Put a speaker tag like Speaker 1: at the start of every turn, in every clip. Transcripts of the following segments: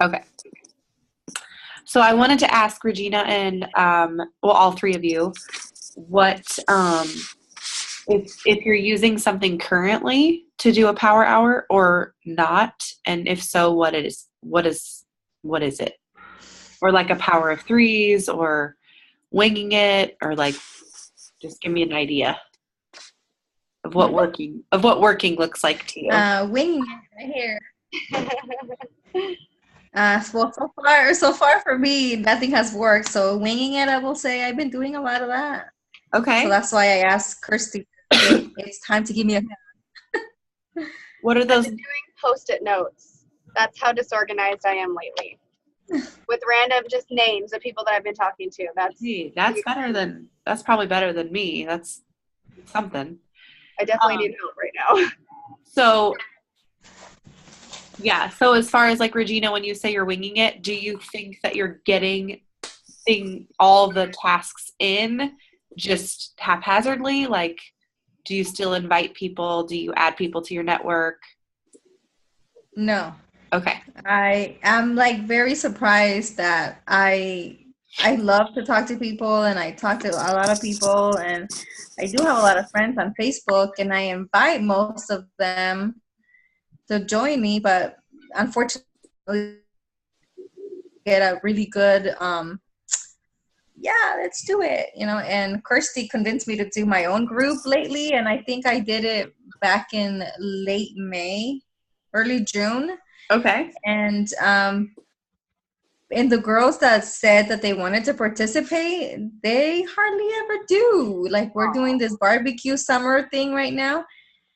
Speaker 1: Okay. So I wanted to ask Regina and well, all three of you, what if you're using something currently to do a power hour or not, and if so, what is it? Or like a power of threes, or winging it, or like just give me an idea of what working looks like to you.
Speaker 2: Winging it right here. Well, so far for me, nothing has worked. So winging it, I will say I've been doing a lot of that. So
Speaker 1: Okay.
Speaker 2: that's why I asked Kirsty if it's time to give me a hand.
Speaker 1: What are
Speaker 3: I've
Speaker 1: those?
Speaker 3: been doing post-it notes. That's how disorganized I am lately. With random just names of people that I've been talking to.
Speaker 1: Hey, that's probably better than me. That's something.
Speaker 3: I definitely need
Speaker 1: Um,
Speaker 3: help right now.
Speaker 1: so yeah, so as far as like Regina, when you say you're winging it, do you think that you're getting all the tasks in just haphazardly? Like, do you still invite people? Do you add people to your network?
Speaker 2: No,
Speaker 1: Okay.
Speaker 2: I am like very surprised that I love to talk to people and I talk to a lot of people and I do have a lot of friends on Facebook and I invite most of them to join me, but unfortunately get a really good yeah, let's do it, and Kirsty convinced me to do my own group lately and I think I did it back in late May, early June.
Speaker 1: Okay.
Speaker 2: And the girls that said that they wanted to participate, they hardly ever do. Like we're doing this barbecue summer thing right now,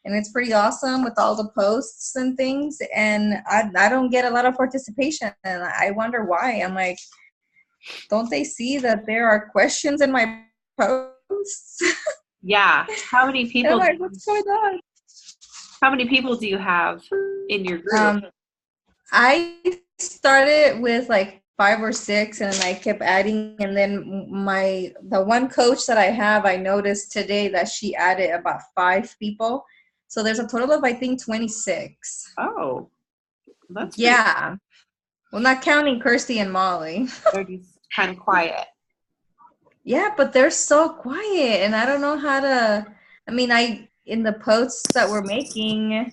Speaker 2: and it's pretty awesome with all the posts and things. And I don't get a lot of participation, and I wonder why. I'm like, don't they see that there are questions in my posts?
Speaker 1: Yeah. How many
Speaker 2: And I'm
Speaker 1: people do
Speaker 2: like,
Speaker 1: you,
Speaker 2: what's going on?
Speaker 1: how many people do you have in your group?
Speaker 2: Um, I started with like 5 or 6 and I kept adding, and then the one coach that I have, I noticed today that she added about 5 people. So there's a total of I think 26.
Speaker 1: Oh, that's pretty.
Speaker 2: Yeah. Well, not counting Kirsty and Molly.
Speaker 1: They're just kind of quiet.
Speaker 2: Yeah, but they're so quiet and I don't know how to. I mean, I in the posts that we're making,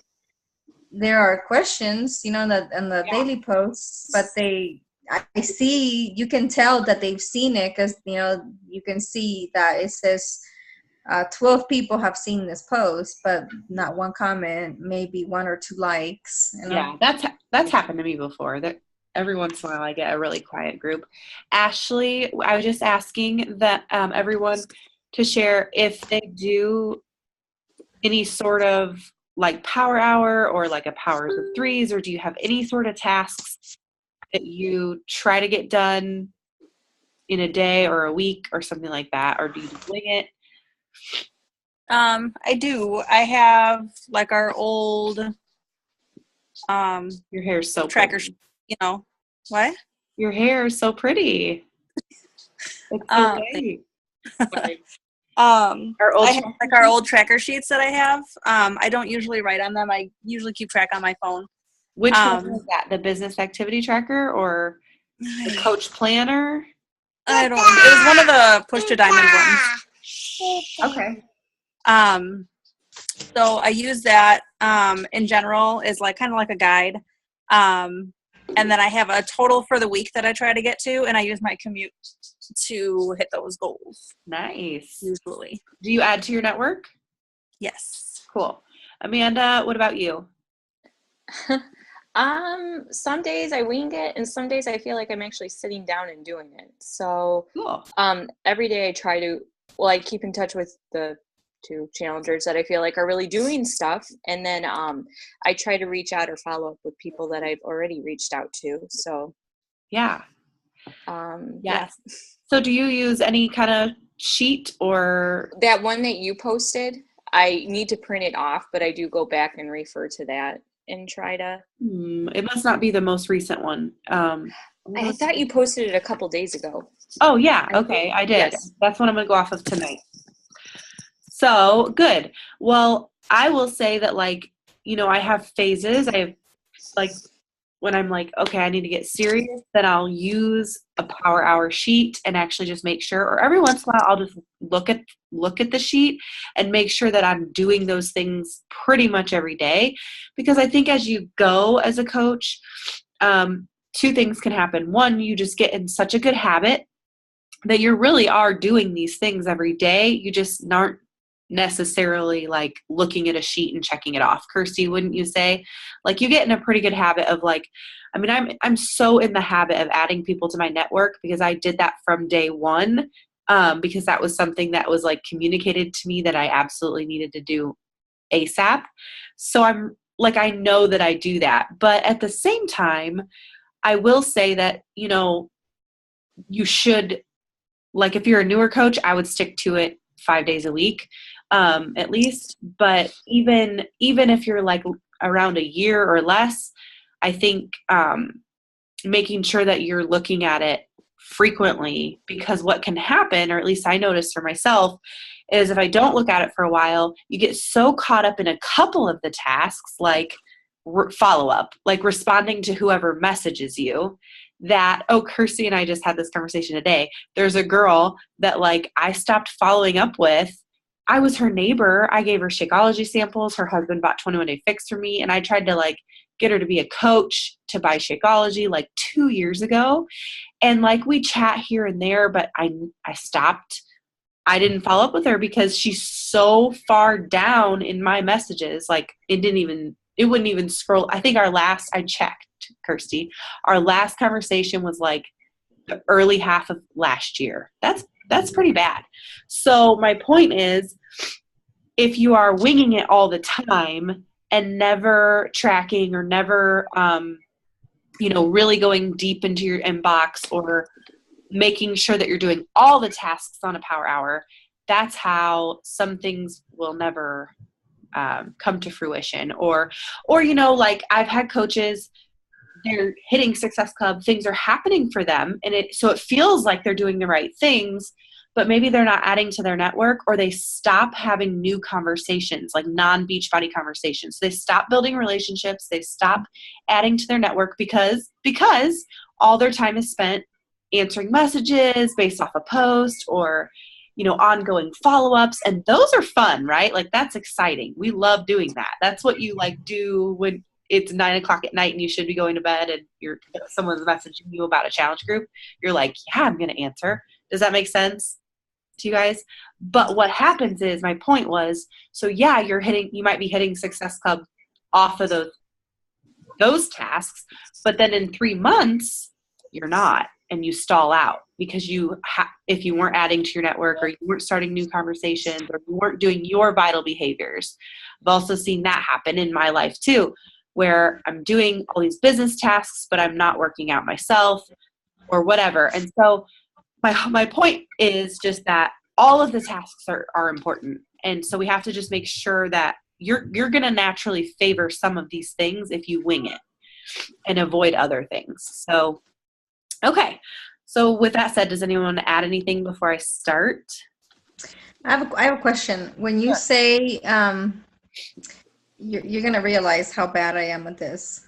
Speaker 2: there are questions, that in the
Speaker 1: Yeah.
Speaker 2: daily posts, but I see, you can tell that they've seen it because, you can see that it says 12 people have seen this post, but not one comment, maybe 1 or 2 likes.
Speaker 1: Yeah, that's happened to me before. That every once in a while I get a really quiet group. Ashley, I was just asking that everyone to share if they do any sort of like power hour or like a powers of threes, or do you have any sort of tasks that you try to get done in a day or a week or something like that, or do you just wing it?
Speaker 4: I do. I have like our old
Speaker 1: Your hair is so
Speaker 4: tracker,
Speaker 1: pretty.
Speaker 4: what?
Speaker 1: Your hair is so pretty. It's so great. Sorry. Our old
Speaker 4: I have like our old tracker sheets that I have. I don't usually write on them. I usually keep track on my phone.
Speaker 1: Which one is that? The business activity tracker or the coach planner?
Speaker 4: I don't remember. It was one of the push to diamond ones.
Speaker 1: Okay.
Speaker 4: So I use that in general as like kind of like a guide. And then I have a total for the week that I try to get to, and I use my commute to hit those goals.
Speaker 1: Nice.
Speaker 4: Usually.
Speaker 1: Do you add to your network?
Speaker 4: Yes.
Speaker 1: Cool. Amanda, what about you?
Speaker 5: Some days I wing it, and some days I feel like I'm actually sitting down and doing it. So,
Speaker 1: Cool.
Speaker 5: every day I try to, well, I keep in touch with the 2 challengers that I feel like are really doing stuff, and then I try to reach out or follow up with people that I've already reached out to. So,
Speaker 1: Yeah.
Speaker 5: yeah,
Speaker 1: So do you use any kind of sheet or?
Speaker 5: that one that you posted, I need to print it off, but I do go back and refer to that and try to.
Speaker 1: It must not be the most recent one.
Speaker 5: I thought you posted it a couple days ago.
Speaker 1: Oh, yeah. Okay, I did.
Speaker 5: Yes.
Speaker 1: That's what I'm going to go off of tonight. So good. Well, I will say that, like, I have phases. I have like when I'm like, okay, I need to get serious, then I'll use a Power Hour sheet and actually just make sure, or every once in a while I'll just look at the sheet and make sure that I'm doing those things pretty much every day. Because I think as you go as a coach, two things can happen. One, you just get in such a good habit that you really are doing these things every day. You just aren't necessarily like looking at a sheet and checking it off. Kirsty, wouldn't you say? Like you get in a pretty good habit of like, I mean, I'm so in the habit of adding people to my network because I did that from day one, because that was something that was like communicated to me that I absolutely needed to do ASAP. So I'm like, I know that I do that. But at the same time, I will say that, you know, you should, like if you're a newer coach, I would stick to it 5 days a week, at least. But even if you're like around a year or less, I think making sure that you're looking at it frequently, because what can happen, or at least I noticed for myself, is if I don't look at it for a while, you get so caught up in a couple of the tasks, like follow up, like responding to whoever messages you, that, oh, Kirsty and I just had this conversation today. There's a girl that like I stopped following up with. I was her neighbor. I gave her Shakeology samples. Her husband bought 21 Day Fix for me. And I tried to like get her to be a coach to buy Shakeology like 2 years ago. And like we chat here and there, but I stopped. I didn't follow up with her because she's so far down in my messages. Like it wouldn't even scroll. I think I checked, Kirsty, our last conversation was like the early half of last year. That's pretty bad. So my point is, if you are winging it all the time and never tracking or never, really going deep into your inbox or making sure that you're doing all the tasks on a Power Hour, that's how some things will never come to fruition. Or, like I've had coaches, they're hitting Success Club, things are happening for them. And so it feels like they're doing the right things, but maybe they're not adding to their network, or they stop having new conversations, like non-Beachbody conversations. They stop building relationships. They stop adding to their network because all their time is spent answering messages based off a post or, ongoing follow-ups. And those are fun, right? Like that's exciting. We love doing that. That's what you like do when it's 9 o'clock at night and you should be going to bed and someone's messaging you about a challenge group. You're like, yeah, I'm going to answer. Does that make sense to you guys? But what happens is, my point was, so yeah, you might be hitting Success Club off of those tasks, but then in 3 months, you're not, and you stall out because if you weren't adding to your network, or you weren't starting new conversations, or you weren't doing your vital behaviors. I've also seen that happen in my life too, where I'm doing all these business tasks, but I'm not working out myself or whatever. And so my point is just that all of the tasks are important. And so we have to just make sure that you're going to naturally favor some of these things if you wing it and avoid other things. So, okay. So with that said, does anyone want to add anything before I start?
Speaker 2: I have a question. When you say, you're going to realize how bad I am with this.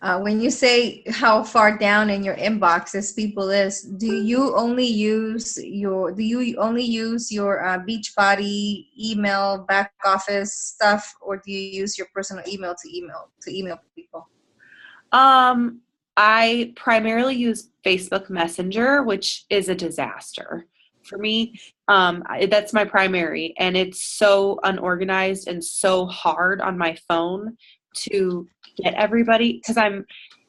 Speaker 2: When you say how far down in your inbox this people is, do you only use your Beachbody email back office stuff, or do you use your personal email to email people?
Speaker 1: I primarily use Facebook Messenger, which is a disaster for me. That's my primary, and it's so unorganized and so hard on my phone to get everybody, because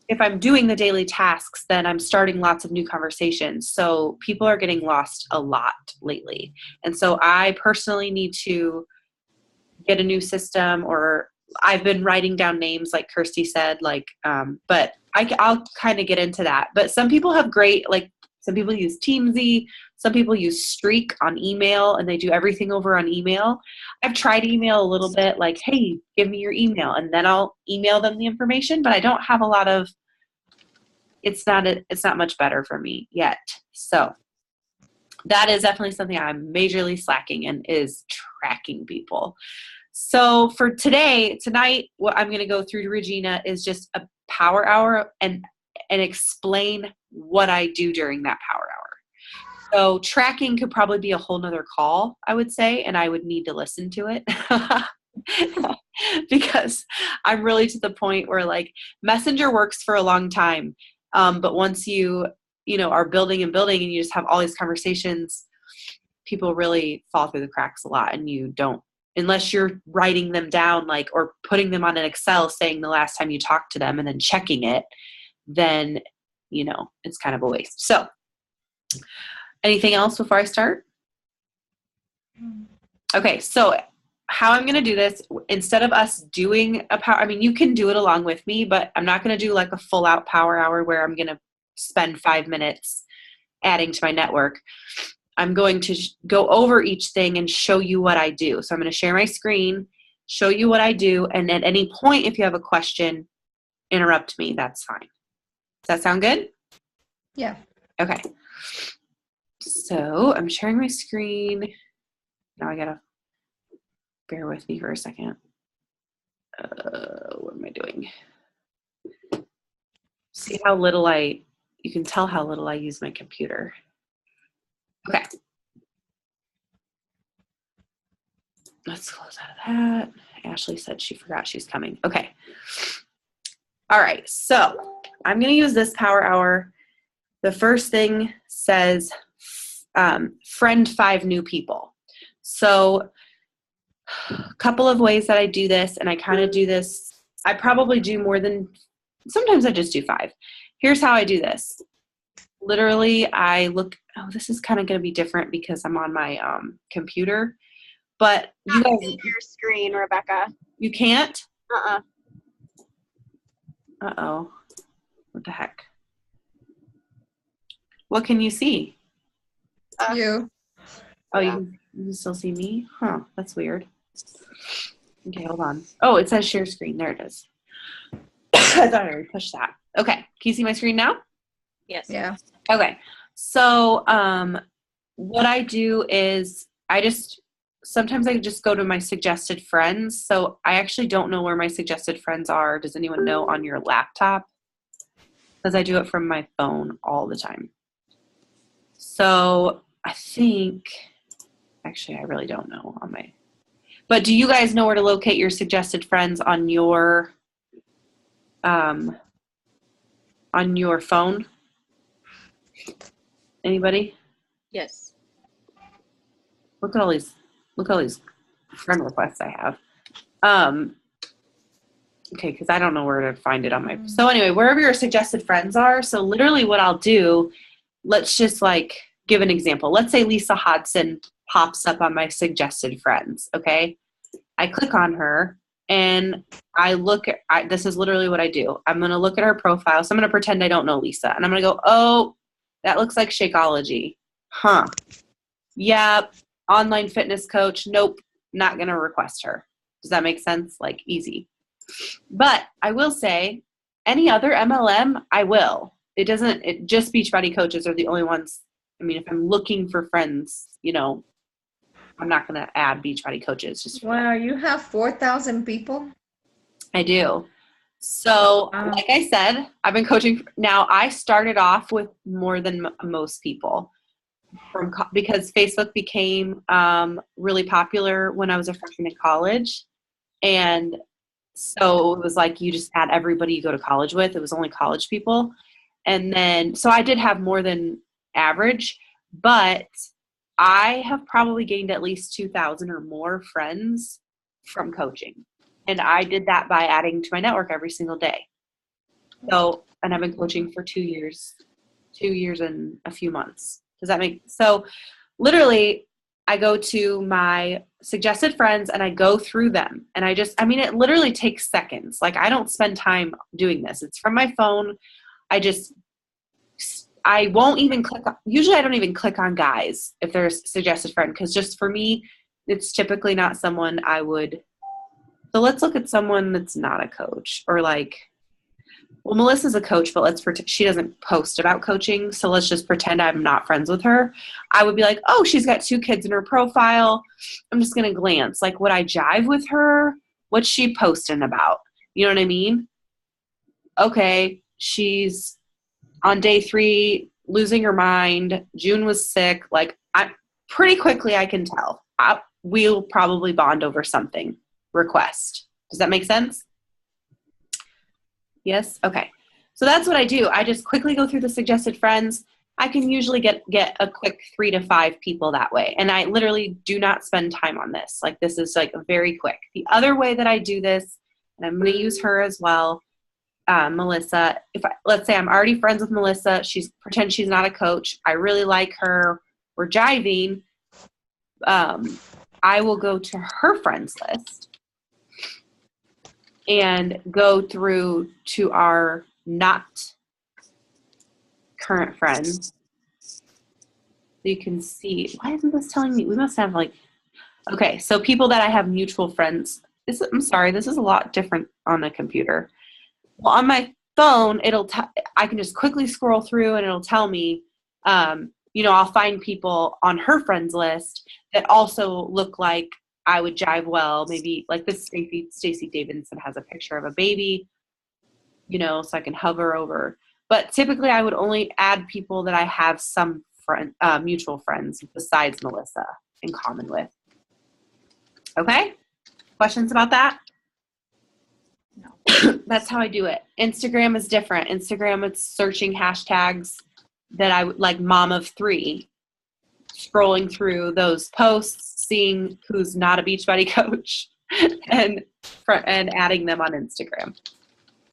Speaker 1: if I'm doing the daily tasks, then I'm starting lots of new conversations. So people are getting lost a lot lately. And so I personally need to get a new system, or I've been writing down names like Kirsty said, but I'll kind of get into that. But some people have some people use Teamsy, some people use Streak on email, and they do everything over on email. I've tried email a little bit, like, hey, give me your email, and then I'll email them the information, but I don't have a lot of, it's not much better for me yet. So that is definitely something I'm majorly slacking in, is tracking people. So for tonight, what I'm going to go through to Regina is just a power hour and explain what I do during that power hour. So tracking could probably be a whole nother call, I would say, and I would need to listen to it because I'm really to the point where like Messenger works for a long time. But once you are building and you just have all these conversations, people really fall through the cracks a lot, and you don't, unless you're writing them down, like, or putting them on an Excel saying the last time you talked to them and then checking it, then, it's kind of a waste. So anything else before I start? Okay, so how I'm going to do this, instead of us doing a power, I mean, you can do it along with me, but I'm not going to do like a full out power hour where I'm going to spend 5 minutes adding to my network. I'm going to go over each thing and show you what I do. So I'm going to share my screen, show you what I do, and at any point, if you have a question, interrupt me. That's fine. Does that sound good?
Speaker 2: Yeah.
Speaker 1: Okay. So I'm sharing my screen. Now I gotta bear with me for a second. What am I doing? See how little you can tell how little I use my computer. Okay. Let's close out of that. Ashley said she forgot she's coming. Okay. All right. So I'm going to use this power hour. The first thing says friend 5 new people. So a couple of ways that I do this, and I kind of do this. I probably do more than, sometimes I just do 5. Here's how I do this. Literally, I look, this is kind of going to be different because I'm on my computer, but you guys,
Speaker 3: see your screen, Rebecca.
Speaker 1: You can't?
Speaker 3: Uh-uh.
Speaker 1: Uh-oh. What the heck? What can you see?
Speaker 2: You.
Speaker 1: Oh,
Speaker 3: Yeah.
Speaker 1: you can still see me? Huh, that's weird. Okay, hold on. Oh, it says share screen. There it is. I thought I already pushed that. Okay, can you see my screen now?
Speaker 5: Yes.
Speaker 2: Yeah.
Speaker 1: Okay, so what I do is sometimes I just go to my suggested friends. So I actually don't know where my suggested friends are. Does anyone know on your laptop? Because I do it from my phone all the time. So I think, actually, I really don't know but do you guys know where to locate your suggested friends on your phone? Anybody?
Speaker 5: Yes.
Speaker 1: Look at all these friend requests I have. Okay, because I don't know where to find it on my. So anyway, wherever your suggested friends are. So literally, what I'll do, let's just like give an example. Let's say Lisa Hodson pops up on my suggested friends. Okay, I click on her and I look at. This is literally what I do. I'm gonna look at her profile. So I'm gonna pretend I don't know Lisa, and I'm gonna go, oh, that looks like Shakeology. Huh. Yep. Online fitness coach. Nope. Not going to request her. Does that make sense? Like easy. But I will say any other MLM, I will. Just Beachbody coaches are the only ones. I mean, if I'm looking for friends, I'm not going to add Beachbody coaches. Just
Speaker 2: Wow, you have 4,000 people?
Speaker 1: I do. So
Speaker 2: Wow.
Speaker 1: like I said, I've been coaching. Now I started off with more than most people. Because Facebook became really popular when I was a freshman in college. And so it was like you just had everybody you go to college with. It was only college people. And then, so I did have more than average, but I have probably gained at least 2,000 or more friends from coaching. And I did that by adding to my network every single day. So, and I've been coaching for 2 years and a few months. Does that make, so literally I go to my suggested friends and I go through them and it literally takes seconds. Like I don't spend time doing this. It's from my phone. I won't even usually I don't even click on guys if there's a suggested friend. Cause just for me, it's typically not someone so let's look at someone that's not a coach or like, well, Melissa's a coach, but she doesn't post about coaching. So let's just pretend I'm not friends with her. I would be like, oh, she's got 2 kids in her profile. I'm just going to glance. Like, would I jive with her? What's she posting about? You know what I mean? okay, she's on day 3, losing her mind. June was sick. Like, I pretty quickly I can tell. We'll probably bond over something. Request. Does that make sense? Yes? Okay. So that's what I do. I just quickly go through the suggested friends. I can usually get a quick 3 to 5 people that way. And I literally do not spend time on this. Like, this is like very quick. The other way that I do this, and I'm going to use her as well, Melissa. Let's say I'm already friends with Melissa. Pretend she's not a coach. I really like her. We're jiving. I will go to her friends list and go through to our not current friends. So you can see, why isn't this telling me? We must have okay, so people that I have mutual friends. I'm sorry, this is a lot different on the computer. Well, on my phone, I can just quickly scroll through and it'll tell me, I'll find people on her friends list that also look like I would jive maybe like this. Stacey Davidson has a picture of a baby, so I can hover over. But typically I would only add people that I have some mutual friends besides Melissa in common with. Okay? Questions about that? No. That's how I do it. Instagram is different. Instagram, it's searching hashtags that I would like mom of 3, scrolling through those posts, seeing who's not a Beachbody coach and adding them on Instagram.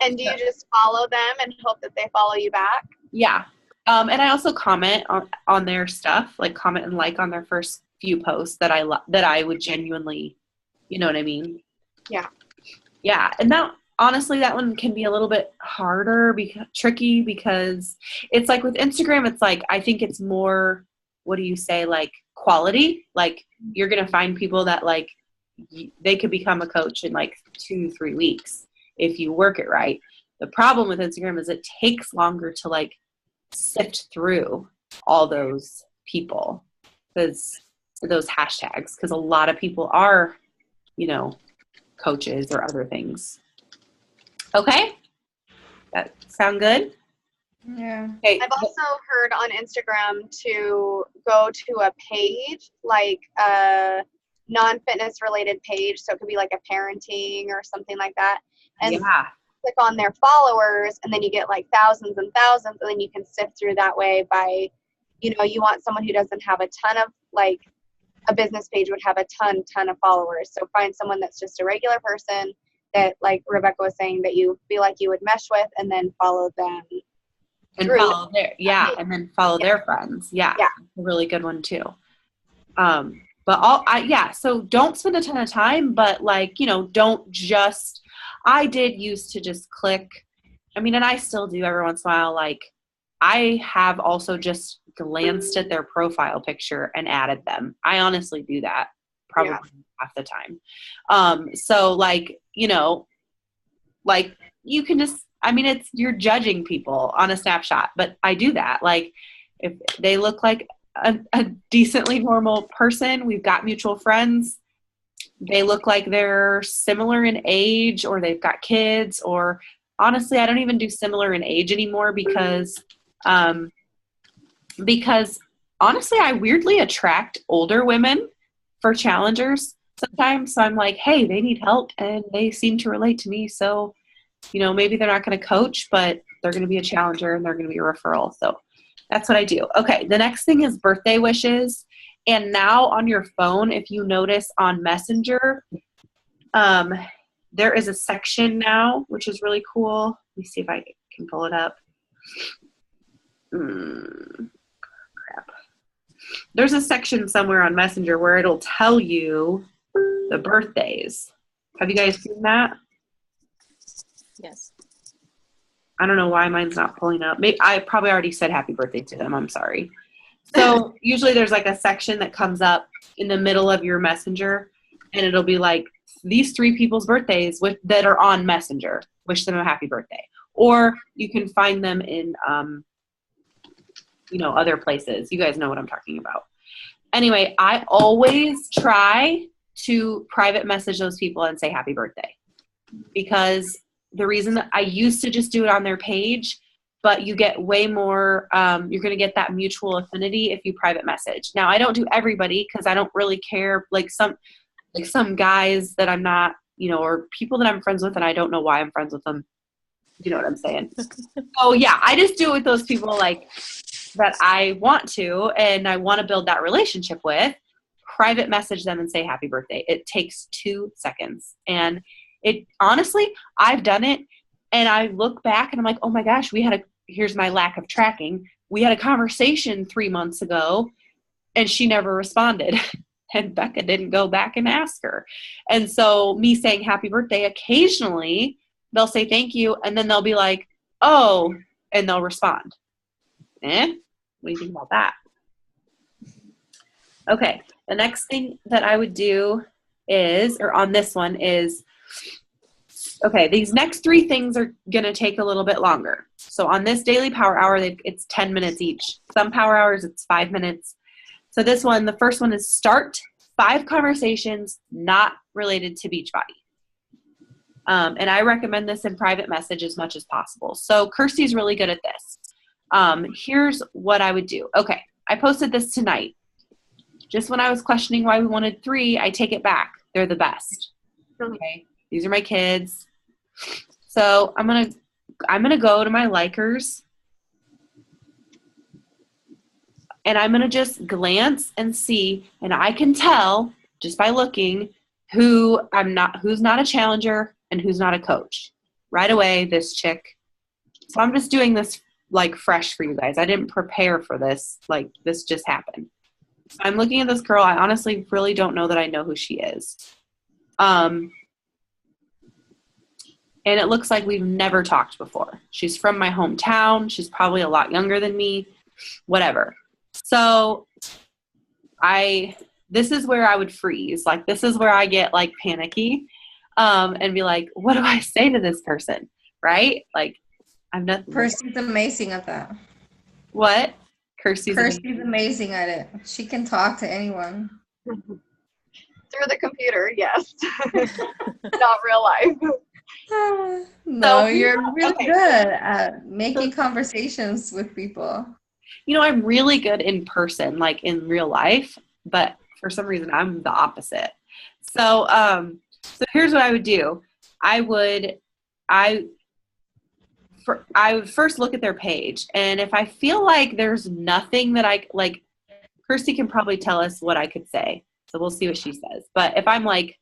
Speaker 3: And do you just follow them and hope that they follow you back?
Speaker 1: Yeah. And I also comment on their stuff, like comment and like on their first few posts that I would genuinely, you know what I mean?
Speaker 3: Yeah.
Speaker 1: Yeah. And honestly, that one can be a little bit harder, tricky, because it's like with Instagram, it's like, I think it's more, what do you say? Like quality, like you're going to find people that like, they could become a coach in like 2-3 weeks if you work it right. The problem with Instagram is it takes longer to like sift through all those people, those hashtags, because a lot of people are, coaches or other things. Okay? That sound good?
Speaker 2: Yeah.
Speaker 1: Okay.
Speaker 3: I've also heard on Instagram to go to a page, like a non-fitness related page. So it could be like a parenting or something like that. And click on their followers, and then you get like thousands and thousands, and then you can sift through that way by, you want someone who doesn't have a ton of, like a business page would have a ton of followers. So find someone that's just a regular person that, like Rebecca was saying, that you feel like you would mesh with, and then follow them.
Speaker 1: And follow and then follow their friends. Yeah. A really good one too. So don't spend a ton of time, but don't just, I did used to just click. I mean, and I still do every once in a while. Like I have also just glanced at their profile picture and added them. I honestly do that probably half the time. So like, you can just, you're judging people on a snapshot, but I do that. Like if they look like a decently normal person, we've got mutual friends, they look like they're similar in age, or they've got kids, or honestly, I don't even do similar in age anymore because honestly, I weirdly attract older women for challengers sometimes. So I'm like, hey, they need help and they seem to relate to me. So, maybe they're not going to coach, but they're going to be a challenger and they're going to be a referral. So that's what I do. Okay. The next thing is birthday wishes. And now on your phone, if you notice on Messenger, there is a section now, which is really cool. Let me see if I can pull it up. Crap. There's a section somewhere on Messenger where it'll tell you the birthdays. Have you guys seen that?
Speaker 5: Yes.
Speaker 1: I don't know why mine's not pulling up. Maybe I probably already said happy birthday to them. I'm sorry. So usually there's like a section that comes up in the middle of your Messenger, and it'll be like these 3 people's birthdays that are on Messenger. Wish them a happy birthday. Or you can find them in, other places. You guys know what I'm talking about. Anyway, I always try to private message those people and say happy birthday, because the reason that I used to just do it on their page, but you get way more, you're going to get that mutual affinity if you private message. Now, I don't do everybody because I don't really care. Like some guys that I'm not, or people that I'm friends with and I don't know why I'm friends with them. You know what I'm saying? Oh yeah, I just do it with those people like that I want to and I want to build that relationship with. Private message them and say happy birthday. It takes 2 seconds. And it honestly, I've done it and I look back and I'm like, oh my gosh, here's my lack of tracking. We had a conversation 3 months ago and she never responded. And Becca didn't go back and ask her. And so me saying happy birthday, occasionally they'll say thank you. And then they'll be like, oh, and they'll respond. What do you think about that? Okay. The next thing that I would do on this one is, okay, these next 3 things are going to take a little bit longer. So on this daily power hour, it's 10 minutes each. Some power hours, it's 5 minutes. So this one, the first one is start 5 conversations not related to Beachbody. And I recommend this in private message as much as possible. So Kirsty's really good at this. Here's what I would do. Okay, I posted this tonight. Just when I was questioning why we wanted 3, I take it back. They're the best. Okay, these are my kids. So I'm gonna go to my likers, and I'm gonna just glance and see, and I can tell just by looking who's not a challenger and who's not a coach. Right away, this chick. So I'm just doing this like fresh for you guys. I didn't prepare for this. Like this just happened. I'm looking at this girl. I honestly really don't know that I know who she is. And it looks like we've never talked before. She's from my hometown. She's probably a lot younger than me, whatever. So this is where I would freeze. Like, this is where I get like panicky, and be like, what do I say to this person? Right? Like, I'm not.
Speaker 2: Kirsty's amazing at that.
Speaker 1: What? Kirsty's
Speaker 2: amazing at it. She can talk to anyone.
Speaker 3: Through the computer, yes. Not real life.
Speaker 2: No, you're really good at making conversations with people.
Speaker 1: I'm really good in person, like in real life, but for some reason I'm the opposite. So, so here's what I would do. I would first look at their page, and if I feel like there's nothing that I like, Kirsty can probably tell us what I could say. So we'll see what she says. But if I'm like,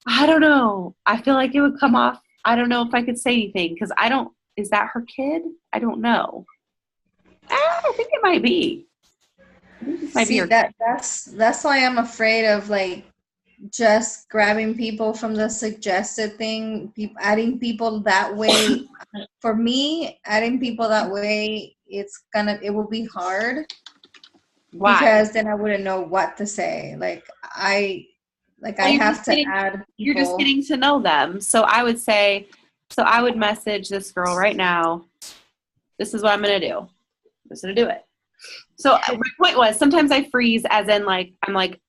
Speaker 1: I don't know, I feel like it would come off. I don't know if I could say anything because is that her kid? I don't know. I think it might be.
Speaker 2: That's why I'm afraid of like just grabbing people from the suggested thing, adding people that way. For me, adding people that way, it will be hard. Why? Because then I wouldn't know what to say. I have to add people.
Speaker 1: You're just getting to know them. So I would message this girl right now. This is what I'm going to do. I'm just going to do it. So my point was, sometimes I freeze as in like, I'm like,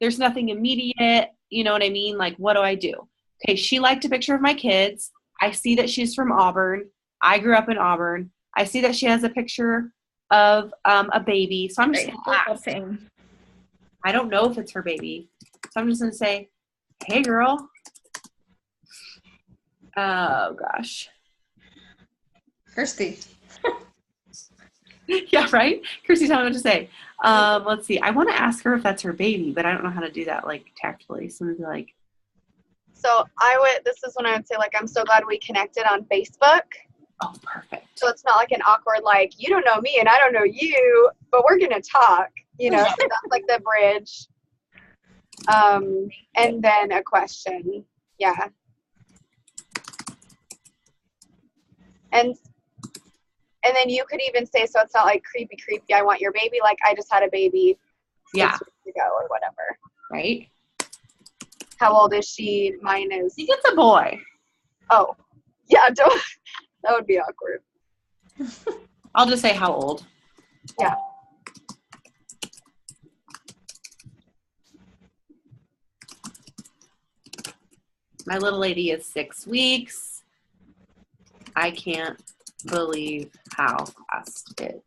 Speaker 1: there's nothing immediate. You know what I mean? Like, what do I do? Okay, she liked a picture of my kids. I see that she's from Auburn. I grew up in Auburn. I see that she has a picture of a baby. So I'm just going to ask. I don't know if it's her baby. So I'm just going to say, hey, girl. Oh, gosh.
Speaker 2: Kirsty.
Speaker 1: Yeah, right? Kirsty, tell me what to say. Let's see. I want to ask her if that's her baby, but I don't know how to do that, like, tactfully. So I'm going to be like.
Speaker 3: So this is when I would say, like, I'm so glad we connected on Facebook.
Speaker 1: Oh, perfect.
Speaker 3: So it's not like an awkward, like, you don't know me and I don't know you, but we're going to talk, so that's like the bridge. And then a question. Yeah. And then you could even say, so it's not like creepy, I want your baby. Like, I just had a baby 6 weeks ago or whatever.
Speaker 1: Right.
Speaker 3: How old is she? Mine is.
Speaker 1: He gets a boy.
Speaker 3: Oh, yeah. That would be awkward.
Speaker 1: I'll just say how old.
Speaker 3: Yeah.
Speaker 1: My little lady is 6 weeks. I can't believe how fast it.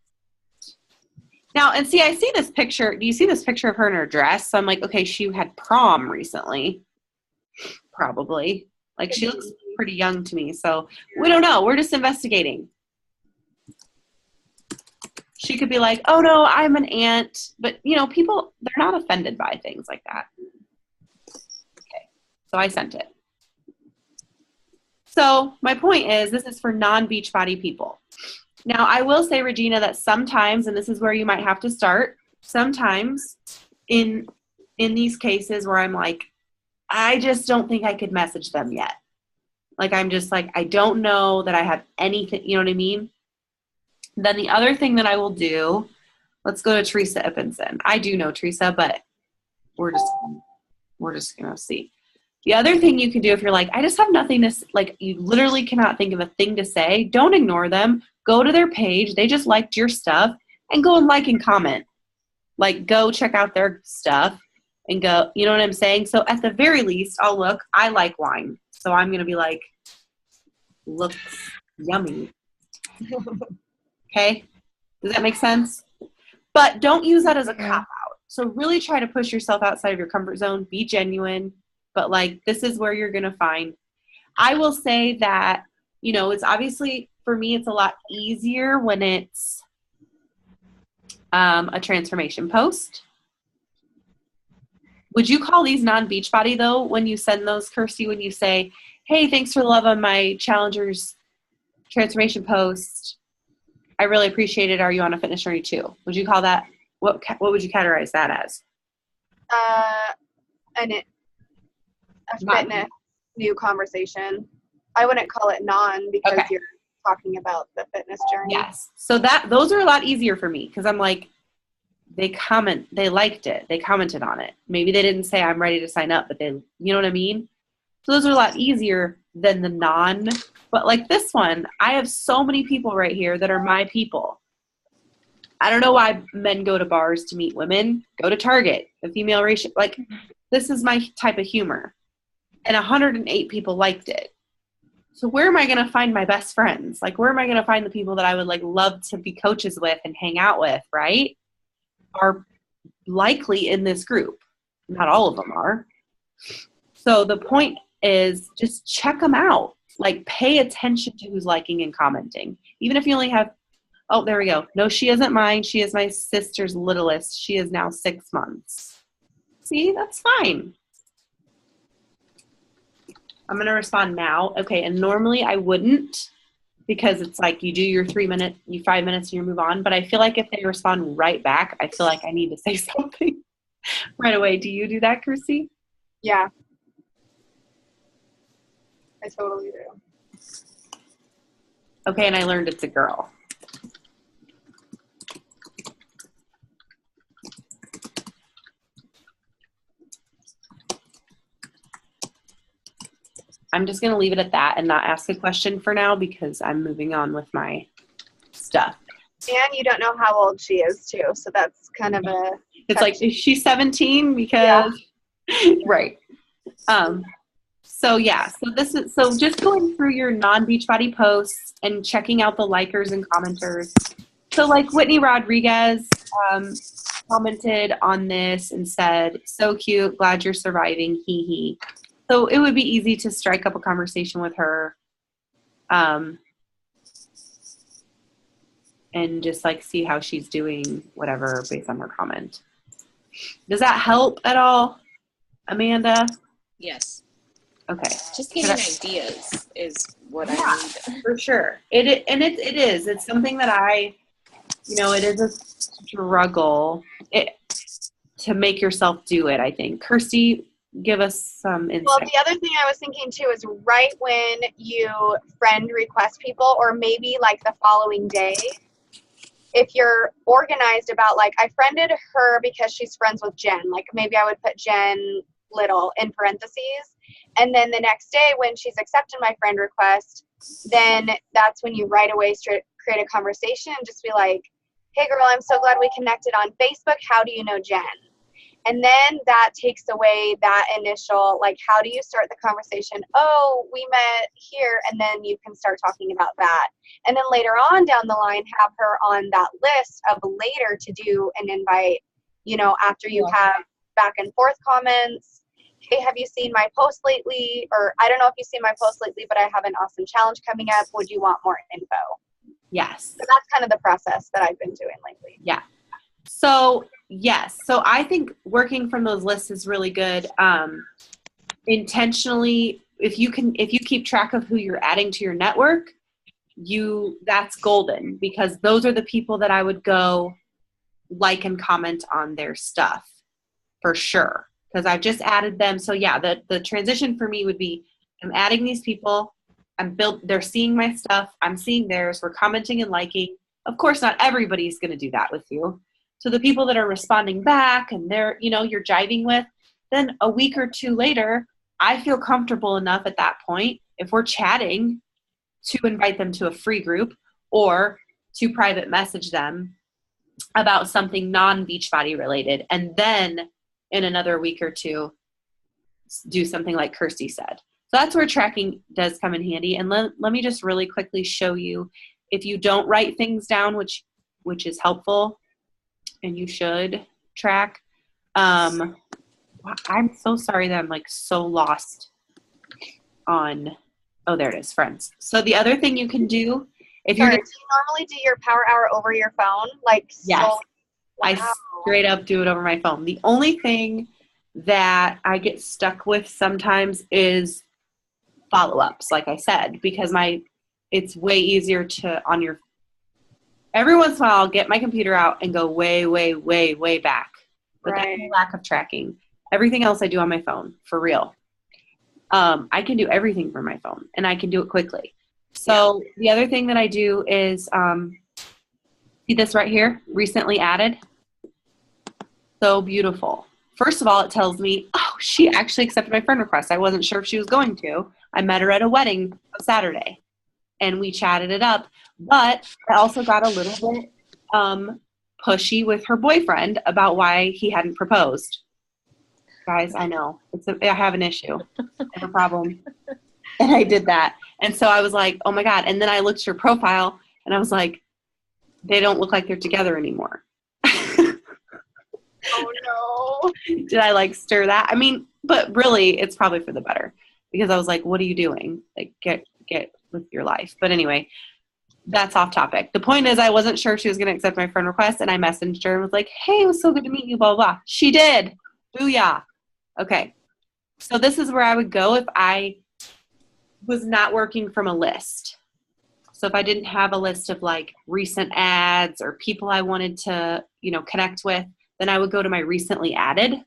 Speaker 1: Now, and see, I see this picture. Do you see this picture of her in her dress? So I'm like, okay, she had prom recently. Probably. Like, she looks pretty young to me. So we don't know. We're just investigating. She could be like, oh, no, I'm an aunt. But, you know, people, they're not offended by things like that. Okay. So I sent it. So my point is, this is for non-Beachbody people. Now, I will say, Regina, that sometimes, and this is where you might have to start, sometimes in these cases where I'm like, I just don't think I could message them yet. Like, I'm just like, I don't know that I have anything, you know what I mean? Then the other thing that I will do, let's go to Teresa Ippenson. I do know Teresa, but we're just going to see. The other thing you can do if you're like, I just have nothing to, like, you literally cannot think of a thing to say, don't ignore them. Go to their page. They just liked your stuff, and go and like and comment. Like, go check out their stuff and go, you know what I'm saying? So at the very least, I'll look, I like wine. So I'm going to be like, looks yummy. Okay. Does that make sense? But don't use that as a cop out. So really try to push yourself outside of your comfort zone, be genuine. But like, this is where you're going to find. I will say that, you know, it's obviously, for me, it's a lot easier when it's a transformation post. Would you call these non-Beachbody though, when you send those, Kirsty, when you say, hey, thanks for the love on my Challengers transformation post. I really appreciate it. Are you on a fitness journey too? Would you call that, what would you categorize that as?
Speaker 3: A fitness new conversation. I wouldn't call it non because you're talking about the fitness journey.
Speaker 1: Yes. So those are a lot easier for me because I'm like, they liked it. They commented on it. Maybe they didn't say I'm ready to sign up, but they, you know what I mean? So those are a lot easier than the non, but like this one, I have so many people right here that are my people. I don't know why men go to bars to meet women. Go to Target, the female ratio. Like, this is my type of humor. And 108 people liked it. So where am I going to find my best friends? Like, where am I going to find the people that I would like love to be coaches with and hang out with, right? Are likely in this group. Not all of them are. So the point is just check them out. Like, pay attention to who's liking and commenting. Even if you only have, oh, there we go. No, she isn't mine. She is my sister's littlest. She is now 6 months. See, that's fine. I'm going to respond now. Okay, and normally I wouldn't because it's like you do your 5 minutes and you move on. But I feel like if they respond right back, I feel like I need to say something right away. Do you do that, Kirsty?
Speaker 3: Yeah. I totally do.
Speaker 1: Okay, and I learned it's a girl. I'm just going to leave it at that and not ask a question for now because I'm moving on with my stuff.
Speaker 3: And you don't know how old she is too, so that's kind of a...
Speaker 1: It's like, is she 17? Because, yeah. Right. So yeah, so just going through your non-Beachbody posts and checking out the likers and commenters. So like Whitney Rodriguez commented on this and said, so cute, glad you're surviving, hee hee. So it would be easy to strike up a conversation with her and just like see how she's doing, whatever, based on her comment. Does that help at all, Amanda?
Speaker 5: Yes.
Speaker 1: Okay.
Speaker 5: Just getting ideas is what I need.
Speaker 1: For sure. It is. It's something that it is a struggle to make yourself do it, I think. Kirsty, give us some insight.
Speaker 3: Well, the other thing I was thinking too is right when you friend request people, or maybe like the following day, if you're organized about like, I friended her because she's friends with Jen, like maybe I would put Jen Little in parentheses. And then the next day when she's accepted my friend request, then that's when you right away create a conversation and just be like, hey girl, I'm so glad we connected on Facebook. How do you know Jen? And then that takes away that initial, like, how do you start the conversation? Oh, we met here. And then you can start talking about that. And then later on down the line, have her on that list of later to do an invite, you know, after you have back and forth comments. Hey, have you seen my post lately? Or I don't know if you've seen my post lately, but I have an awesome challenge coming up. Would you want more info?
Speaker 1: Yes.
Speaker 3: So that's kind of the process that I've been doing lately.
Speaker 1: Yeah. So yes. So I think working from those lists is really good. Intentionally, if you keep track of who you're adding to your network, that's golden, because those are the people that I would go like and comment on their stuff for sure. Because I've just added them. So yeah, the transition for me would be, I'm adding these people, they're seeing my stuff, I'm seeing theirs, we're commenting and liking. Of course, not everybody's going to do that with you. So the people that are responding back and you're jiving with, then a week or two later, I feel comfortable enough at that point, if we're chatting, to invite them to a free group or to private message them about something non-Beachbody related. And then in another week or two, do something like Kirsty said. So that's where tracking does come in handy. And let me just really quickly show you, if you don't write things down, which is helpful, and you should track. I'm so sorry that I'm like so lost on, oh, there it is, friends. So the other thing you can do, if you're
Speaker 3: do you normally do your power hour over your phone?
Speaker 1: Yes.
Speaker 3: Wow.
Speaker 1: I straight up do it over my phone. The only thing that I get stuck with sometimes is follow-ups, like I said, because it's way easier every once in a while I'll get my computer out and go way, way, way, way back. But that's a lack of tracking. Everything else I do on my phone, for real. I can do everything from my phone, and I can do it quickly. So the other thing that I do is, see this right here, recently added. So beautiful. First of all, it tells me, oh, she actually accepted my friend request. I wasn't sure if she was going to. I met her at a wedding on Saturday, and we chatted it up. But I also got a little bit pushy with her boyfriend about why he hadn't proposed. Guys, I know. I have an issue. I have a problem. And I did that. And so I was like, oh my God. And then I looked at her profile, and I was like, they don't look like they're together anymore.
Speaker 3: Oh no.
Speaker 1: Did I stir that? I mean, but really it's probably for the better, because I was like, what are you doing? Get with your life. But anyway, that's off topic. The point is, I wasn't sure if she was going to accept my friend request, and I messaged her and was like, hey, it was so good to meet you, blah, blah, blah. She did. Booyah. Okay. So this is where I would go if I was not working from a list. So if I didn't have a list of recent ads or people I wanted to, connect with, then I would go to my recently added.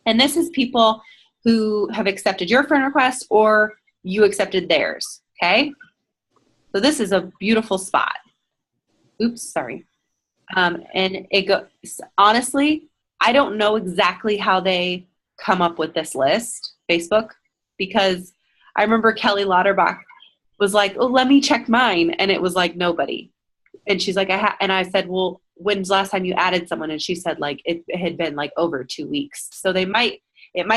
Speaker 1: And this is people who have accepted your friend request or you accepted theirs. Okay. So this is a beautiful spot. Oops, sorry. And it goes, honestly, I don't know exactly how they come up with this list, Facebook, because I remember Kelly Lauterbach was like, oh, let me check mine. And it was like, nobody. And she's like, and I said, well, when's the last time you added someone? And she said it had been over 2 weeks. So it might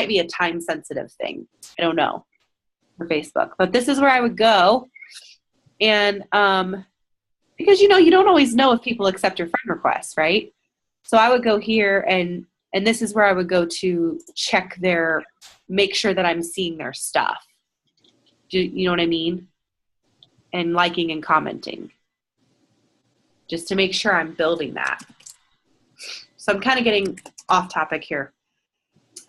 Speaker 1: be a time sensitive thing. I don't know, for Facebook, but this is where I would go. And, because, you don't always know if people accept your friend requests, right? So I would go here and this is where I would go to check make sure that I'm seeing their stuff. Do you know what I mean? And liking and commenting, just to make sure I'm building that. So I'm kind of getting off topic here.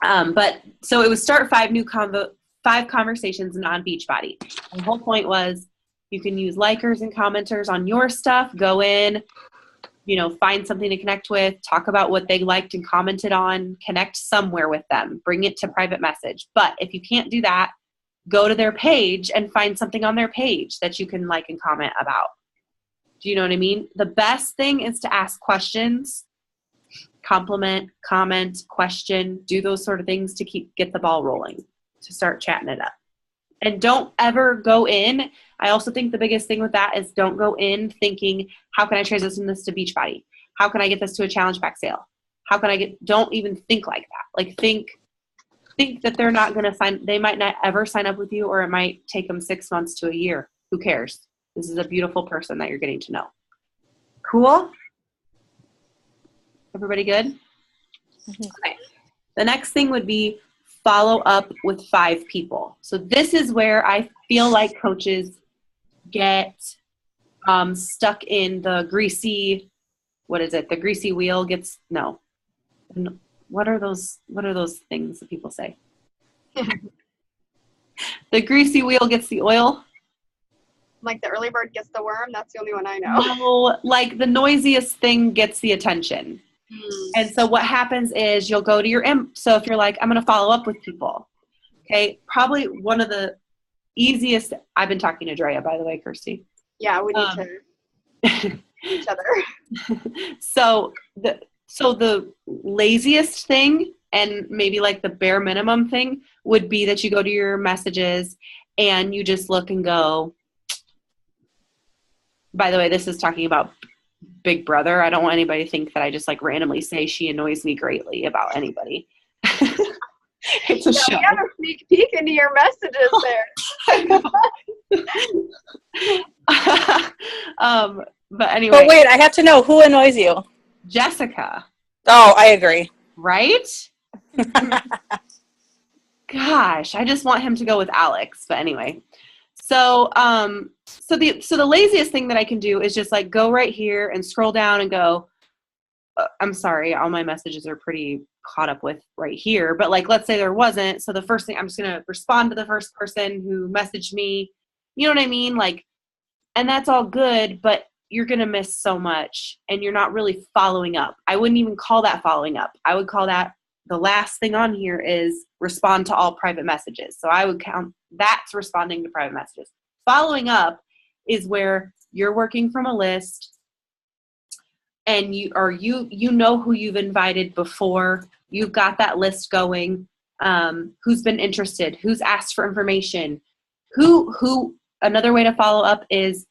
Speaker 1: But so it would start 5 conversations non-Beachbody. The whole point was you can use likers and commenters on your stuff, go in, find something to connect with, talk about what they liked and commented on, connect somewhere with them, bring it to private message. But if you can't do that, go to their page and find something on their page that you can like and comment about. Do you know what I mean? The best thing is to ask questions, compliment, comment, question, do those sort of things to get the ball rolling, to start chatting it up. And don't ever go in. I also think the biggest thing with that is don't go in thinking, how can I transition this to Beachbody? How can I get this to a challenge pack sale? how can I don't even think like that. Like think that they're not going to they might not ever sign up with you, or it might take them 6 months to a year. Who cares? This is a beautiful person that you're getting to know. Cool? Everybody good? Okay. The next thing would be follow up with 5 people. So this is where I feel like coaches get stuck in the greasy, what is it? The greasy wheel gets, no. What are those things that people say? The greasy wheel gets the oil.
Speaker 3: Like the early bird gets the worm. That's the only one I know.
Speaker 1: No, like the noisiest thing gets the attention. And so what happens is you'll go to your so if you're like, I'm going to follow up with people. Okay. Probably one of the easiest, I've been talking to Drea, by the way, Kirsty.
Speaker 3: Yeah, we need to each other.
Speaker 1: So the laziest thing, and maybe like the bare minimum thing, would be that you go to your messages and you just look and go, by the way, this is talking about Big Brother. I don't want anybody to think that I just like randomly say she annoys me greatly about anybody. It's a show.
Speaker 3: We have a sneak peek into your messages there.
Speaker 1: But anyway.
Speaker 4: But wait, I have to know, who annoys you?
Speaker 1: Jessica.
Speaker 4: Oh, I agree.
Speaker 1: Right? Gosh, I just want him to go with Alex. But anyway. So the laziest thing that I can do is just like go right here and scroll down and go, I'm sorry, all my messages are pretty caught up with right here. But like, let's say there wasn't. So the first thing, I'm just going to respond to the first person who messaged me. You know what I mean? Like, and that's all good, but you're going to miss so much and you're not really following up. I wouldn't even call that following up. I would call that the last thing on here is respond to all private messages. So I would count that's responding to private messages. Following up is where you're working from a list and you know who you've invited before. You've got that list going. Who's been interested? Who's asked for information? Who? Another way to follow up is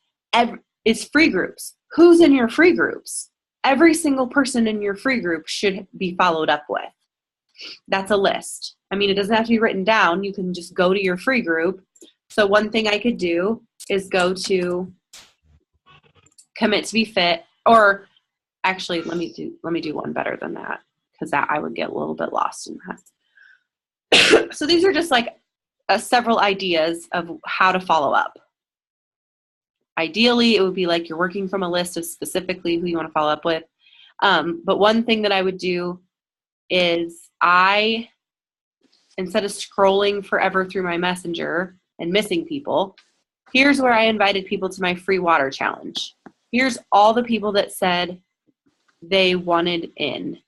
Speaker 1: free groups. Who's in your free groups? Every single person in your free group should be followed up with. That's a list. I mean, it doesn't have to be written down. You can just go to your free group. So one thing I could do is go to Commit to Be Fit, or actually, let me do one better than that, because that I would get a little bit lost in that. So these are just like several ideas of how to follow up. Ideally, it would be like you're working from a list of specifically who you want to follow up with. But one thing that I would do is instead of scrolling forever through my messenger and missing people, here's where I invited people to my free water challenge. Here's all the people that said they wanted in.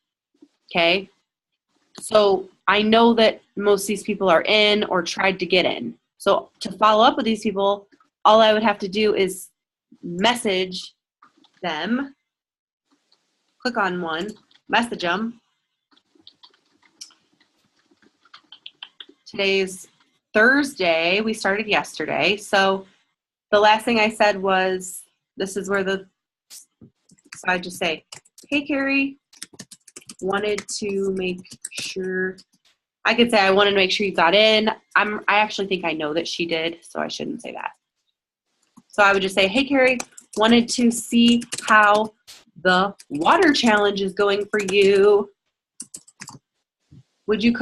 Speaker 1: Okay. So I know that most of these people are in or tried to get in. So to follow up with these people, all I would have to do is message them, click on one, message them. Today's Thursday. We started yesterday. So the last thing I said was, so I just say, hey, Carrie, wanted to make sure. I could say I wanted to make sure you got in. I actually think I know that she did, so I shouldn't say that. So I would just say, hey, Carrie, wanted to see how the water challenge is going for you. Would you,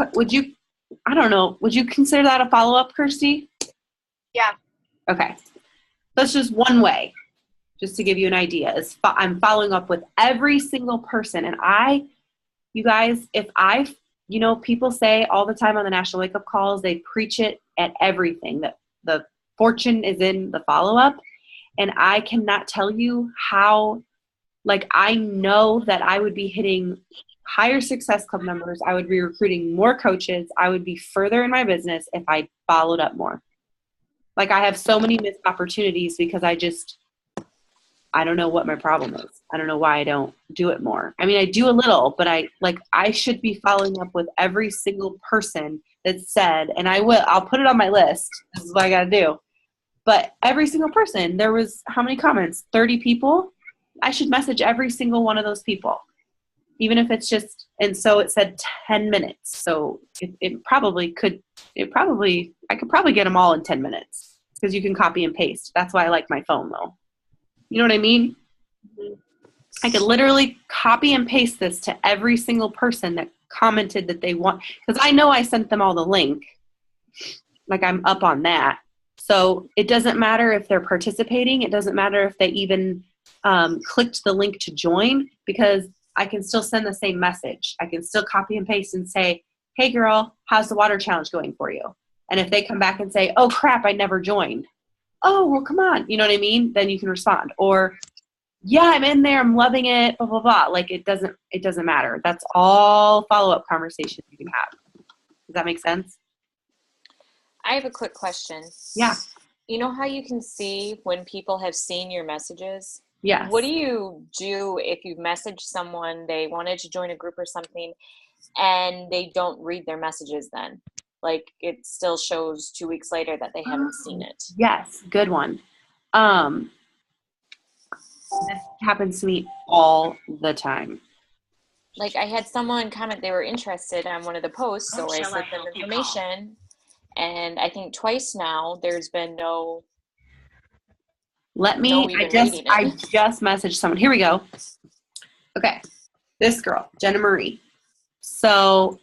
Speaker 1: I don't know, would you consider that a follow-up, Kirsty?
Speaker 3: Yeah.
Speaker 1: Okay. That's just one way, just to give you an idea, is I'm following up with every single person. And you guys, people say all the time on the National Wake Up Calls, they preach it at everything, that the fortune is in the follow-up. And I cannot tell you how, I know that I would be hitting higher Success Club numbers. I would be recruiting more coaches. I would be further in my business if I followed up more. I have so many missed opportunities because I don't know what my problem is. I don't know why I don't do it more. I mean, I do a little, but I should be following up with every single person that said, and I'll put it on my list. This is what I got to do. But every single person, there was how many comments? 30 people? I should message every single one of those people. even if it's just, and so it said 10 minutes. So I could probably get them all in 10 minutes because you can copy and paste. That's why I like my phone though. You know what I mean? I could literally copy and paste this to every single person that commented that they want, because I know I sent them all the link. Like I'm up on that. So it doesn't matter if they're participating. It doesn't matter if they even clicked the link to join, because I can still send the same message. I can still copy and paste and say, hey girl, how's the water challenge going for you? And if they come back and say, oh crap, I never joined. Oh, well, come on. You know what I mean? Then you can respond. Or, yeah, I'm in there. I'm loving it, blah, blah, blah. Like it doesn't matter. That's all follow-up conversations you can have. Does that make sense?
Speaker 5: I have a quick question.
Speaker 1: Yeah.
Speaker 5: You know how you can see when people have seen your messages?
Speaker 1: Yes.
Speaker 5: What do you do if you message someone, they wanted to join a group or something, and they don't read their messages then? Like it still shows 2 weeks later that they haven't seen it.
Speaker 1: Yes, good one. This happens to me all the time.
Speaker 5: Like I had someone comment they were interested on one of the posts, so I sent them information, and I think twice now there's been no.
Speaker 1: I just messaged someone. Here we go. Okay. This girl, Jenna Marie. So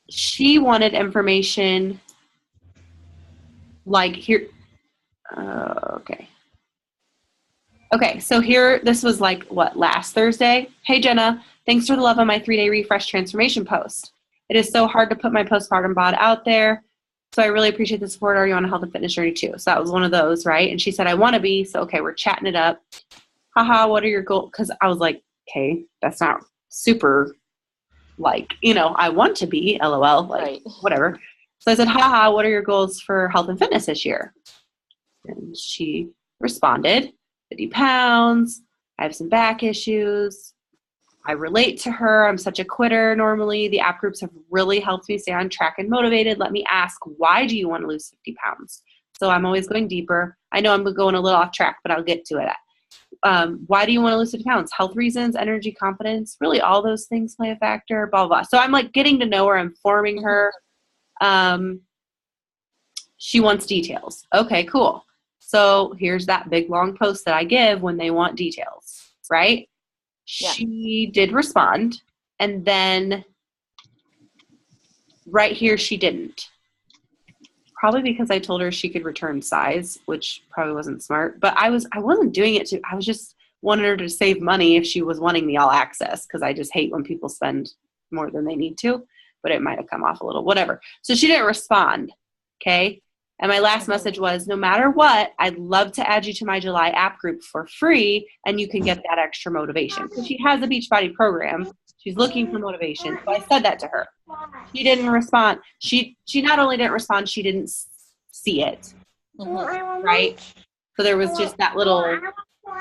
Speaker 1: she wanted information like here. Okay. Okay. So here, this was like what, last Thursday? Hey Jenna, thanks for the love on my 3-day refresh transformation post. It is so hard to put my postpartum bod out there. So I really appreciate the support. Are you on a health and fitness journey too? So that was one of those, right? And she said, I want to be. So, okay, we're chatting it up. Haha, what are your goals? Because I was like, okay, that's not super, like, I want to be, LOL, like, right. Whatever. So I said, haha, what are your goals for health and fitness this year? And she responded, 50 pounds. I have some back issues. I relate to her. I'm such a quitter normally. The app groups have really helped me stay on track and motivated. Let me ask, why do you want to lose 50 pounds? So I'm always going deeper. I know I'm going a little off track, but I'll get to it. Why do you want to lose 50 pounds? Health reasons, energy, confidence, really all those things play a factor, blah, blah. So I'm like getting to know her. I'm forming her. She wants details. Okay, cool. So here's that big long post that I give when they want details, right? Yeah. She did respond, and then right here she didn't. Probably because I told her she could return size, which probably wasn't smart. But I wasn't doing it I was just wanting her to save money if she was wanting the all access, because I just hate when people spend more than they need to. But it might have come off a little, whatever. So she didn't respond, okay? And my last message was, no matter what, I'd love to add you to my July app group for free, and you can get that extra motivation. Because she has a Beachbody program. She's looking for motivation. So I said that to her. She didn't respond. She not only didn't respond, she didn't see it. Right? So there was just that little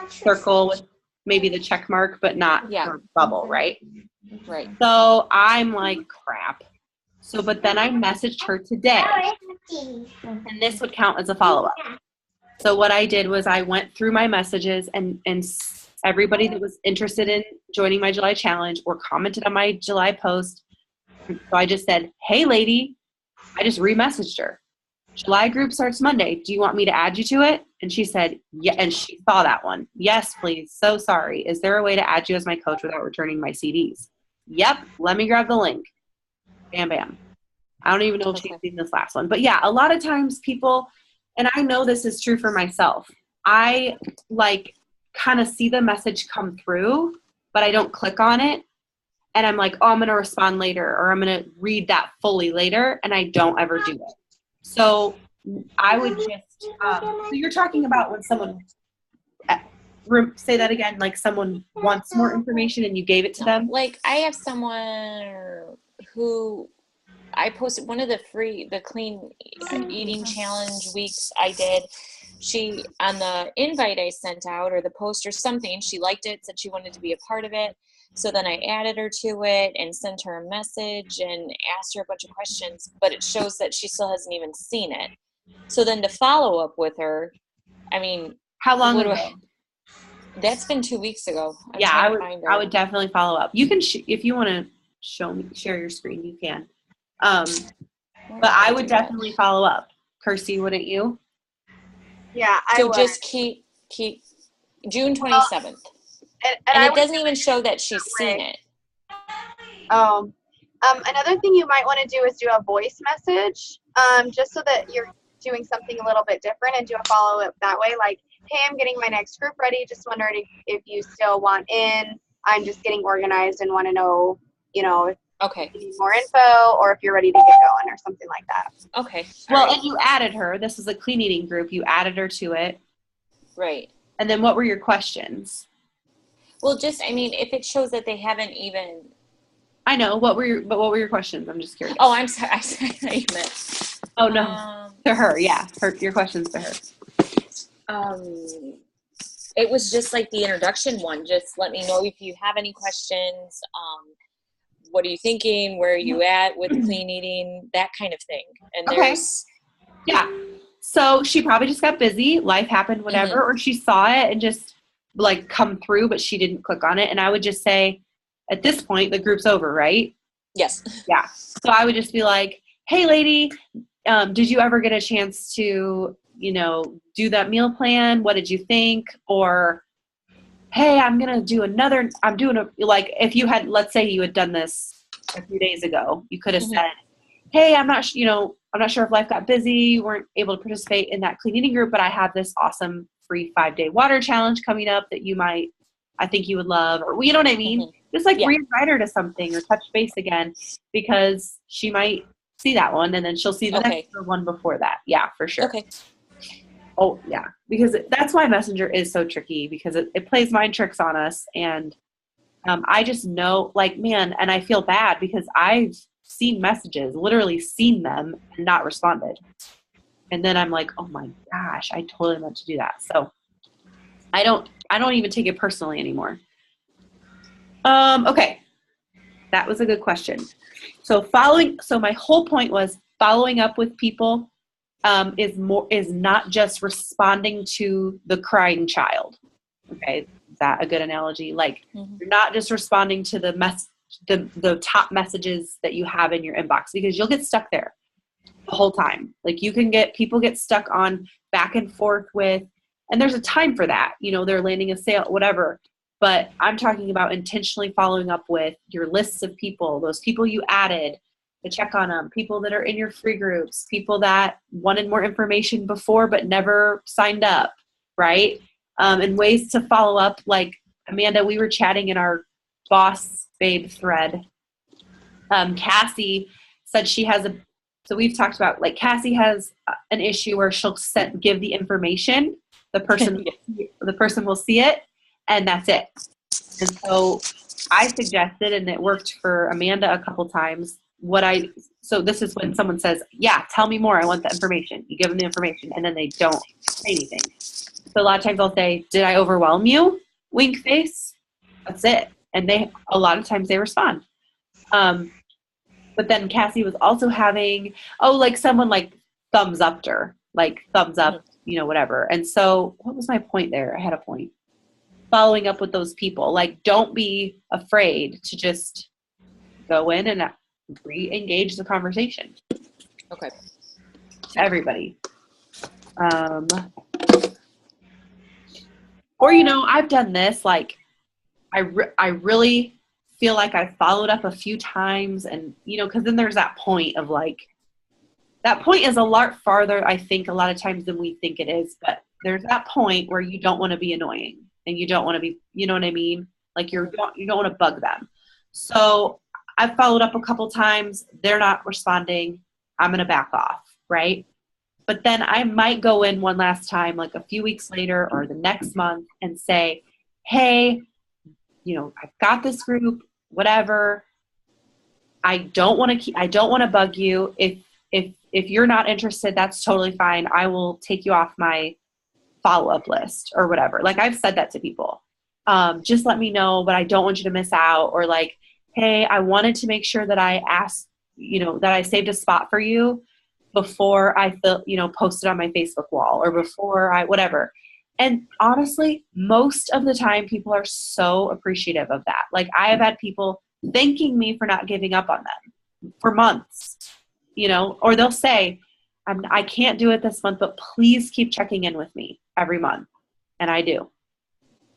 Speaker 1: circle with maybe the check mark, but not her bubble, right?
Speaker 5: Right.
Speaker 1: So I'm like, crap. So, but then I messaged her today, and this would count as a follow-up. So what I did was I went through my messages and everybody that was interested in joining my July challenge or commented on my July post. So I just said, hey lady, I just re-messaged her. July group starts Monday. Do you want me to add you to it? And she said, yeah. And she saw that one. Yes, please. So sorry. Is there a way to add you as my coach without returning my CDs? Yep. Let me grab the link. Bam, bam. I don't even know if she's seen this last one. But yeah, a lot of times people, and I know this is true for myself, I like kind of see the message come through, but I don't click on it. And I'm like, oh, I'm going to respond later, or I'm going to read that fully later. And I don't ever do it. So I would just, so you're talking about when someone, say that again, like someone wants more information and you gave it to them?
Speaker 5: Like I have someone who I posted one of the clean eating challenge weeks I did. She, on the invite I sent out or the post or something, she liked it, said she wanted to be a part of it. So then I added her to it and sent her a message and asked her a bunch of questions, but it shows that she still hasn't even seen it. So then to follow up with her, I mean,
Speaker 1: how long ago?
Speaker 5: That's been 2 weeks ago. I'm
Speaker 1: Yeah,
Speaker 5: trying to find her.
Speaker 1: I would definitely follow up. You can, if you want to share your screen, you can. But I would definitely follow up. Kirsty, wouldn't you?
Speaker 3: Yeah, I
Speaker 5: So
Speaker 3: would.
Speaker 5: just keep June 27th. And it doesn't even show that she's seen it.
Speaker 3: Oh. Another thing you might want to do is do a voice message, just so that you're doing something a little bit different and do a follow-up that way. Like, hey, I'm getting my next group ready. Just wondering if you still want in. I'm just getting organized and want to know, if
Speaker 5: Okay.
Speaker 3: you need more info or if you're ready to get going or something like that.
Speaker 5: Okay.
Speaker 1: Well,
Speaker 5: All right.
Speaker 1: and you added her. This was a clean eating group. You added her to it.
Speaker 5: Right.
Speaker 1: And then what were your questions?
Speaker 5: Well, just, if it shows that they haven't even.
Speaker 1: I know. What were your questions? I'm just curious.
Speaker 5: Oh, I'm sorry. I said you meant.
Speaker 1: Oh, no. To her, yeah. Your questions to her.
Speaker 5: It was just like the introduction one. Just let me know if you have any questions. What are you thinking? Where are you at with clean eating? That kind of thing. And there's.
Speaker 1: Yeah. So she probably just got busy. Life happened, whatever. Or she saw it and just come through, but she didn't click on it. And I would just say, at this point, the group's over, right?
Speaker 5: Yes.
Speaker 1: Yeah. So I would just be like, hey, lady, did you ever get a chance to, do that meal plan? What did you think? Or, hey, if you had, let's say you had done this a few days ago, you could have said, hey, I'm not sure if life got busy. You weren't able to participate in that clean eating group, but I have this awesome free 5-day water challenge coming up that I think you would love, or you know what I mean? Just reinvite her to something or touch base again, because she might see that one and then she'll see the next one before that. Yeah, for sure.
Speaker 5: Okay.
Speaker 1: Oh yeah. Because that's why Messenger is so tricky, because it plays mind tricks on us. And I just know, man, and I feel bad because I've seen messages, literally seen them and not responded. And then I'm like, oh my gosh, I totally meant to do that. So I don't even take it personally anymore. Okay. That was a good question. So my whole point was following up with people is not just responding to the crying child. Okay. Is that a good analogy? You're not just responding to the top messages that you have in your inbox, because you'll get stuck there the whole time. People get stuck on back and forth with, and there's a time for that, they're landing a sale, whatever. But I'm talking about intentionally following up with your lists of people, those people you added to check on them, people that are in your free groups, people that wanted more information before but never signed up, right? And ways to follow up. Like Amanda, we were chatting in our Boss Babe thread. Cassie said she has so we've talked about, Cassie has an issue where she'll give the information, the person will see it, and that's it. And so I suggested, and it worked for Amanda a couple times, so this is when someone says, yeah, tell me more, I want the information. You give them the information, and then they don't say anything. So a lot of times I'll say, did I overwhelm you? Wink face. That's it. And a lot of times they respond. But then Cassie was also having, someone thumbs upped her, thumbs up, whatever. And so what was my point there? I had a point. Following up with those people, don't be afraid to just go in and re-engage the conversation.
Speaker 5: Okay.
Speaker 1: Everybody. Or, I've done this, I really feel like I followed up a few times, and, because then there's that point of that point is a lot farther, I think, a lot of times than we think it is, but there's that point where you don't want to be annoying and you don't want to be, you know what I mean? You don't want to bug them. So I've followed up a couple times. They're not responding. I'm going to back off. Right. But then I might go in one last time, a few weeks later or the next month, and say, hey, I've got this group, whatever. I don't want to bug you. If you're not interested, that's totally fine. I will take you off my follow-up list or whatever. I've said that to people. Just let me know, but I don't want you to miss out. Or hey, I wanted to make sure that I asked, that I saved a spot for you before I posted on my Facebook wall, or before whatever. And honestly, most of the time people are so appreciative of that. Like I have had people thanking me for not giving up on them for months, you know, or they'll say, I can't do it this month, but please keep checking in with me every month. And I do.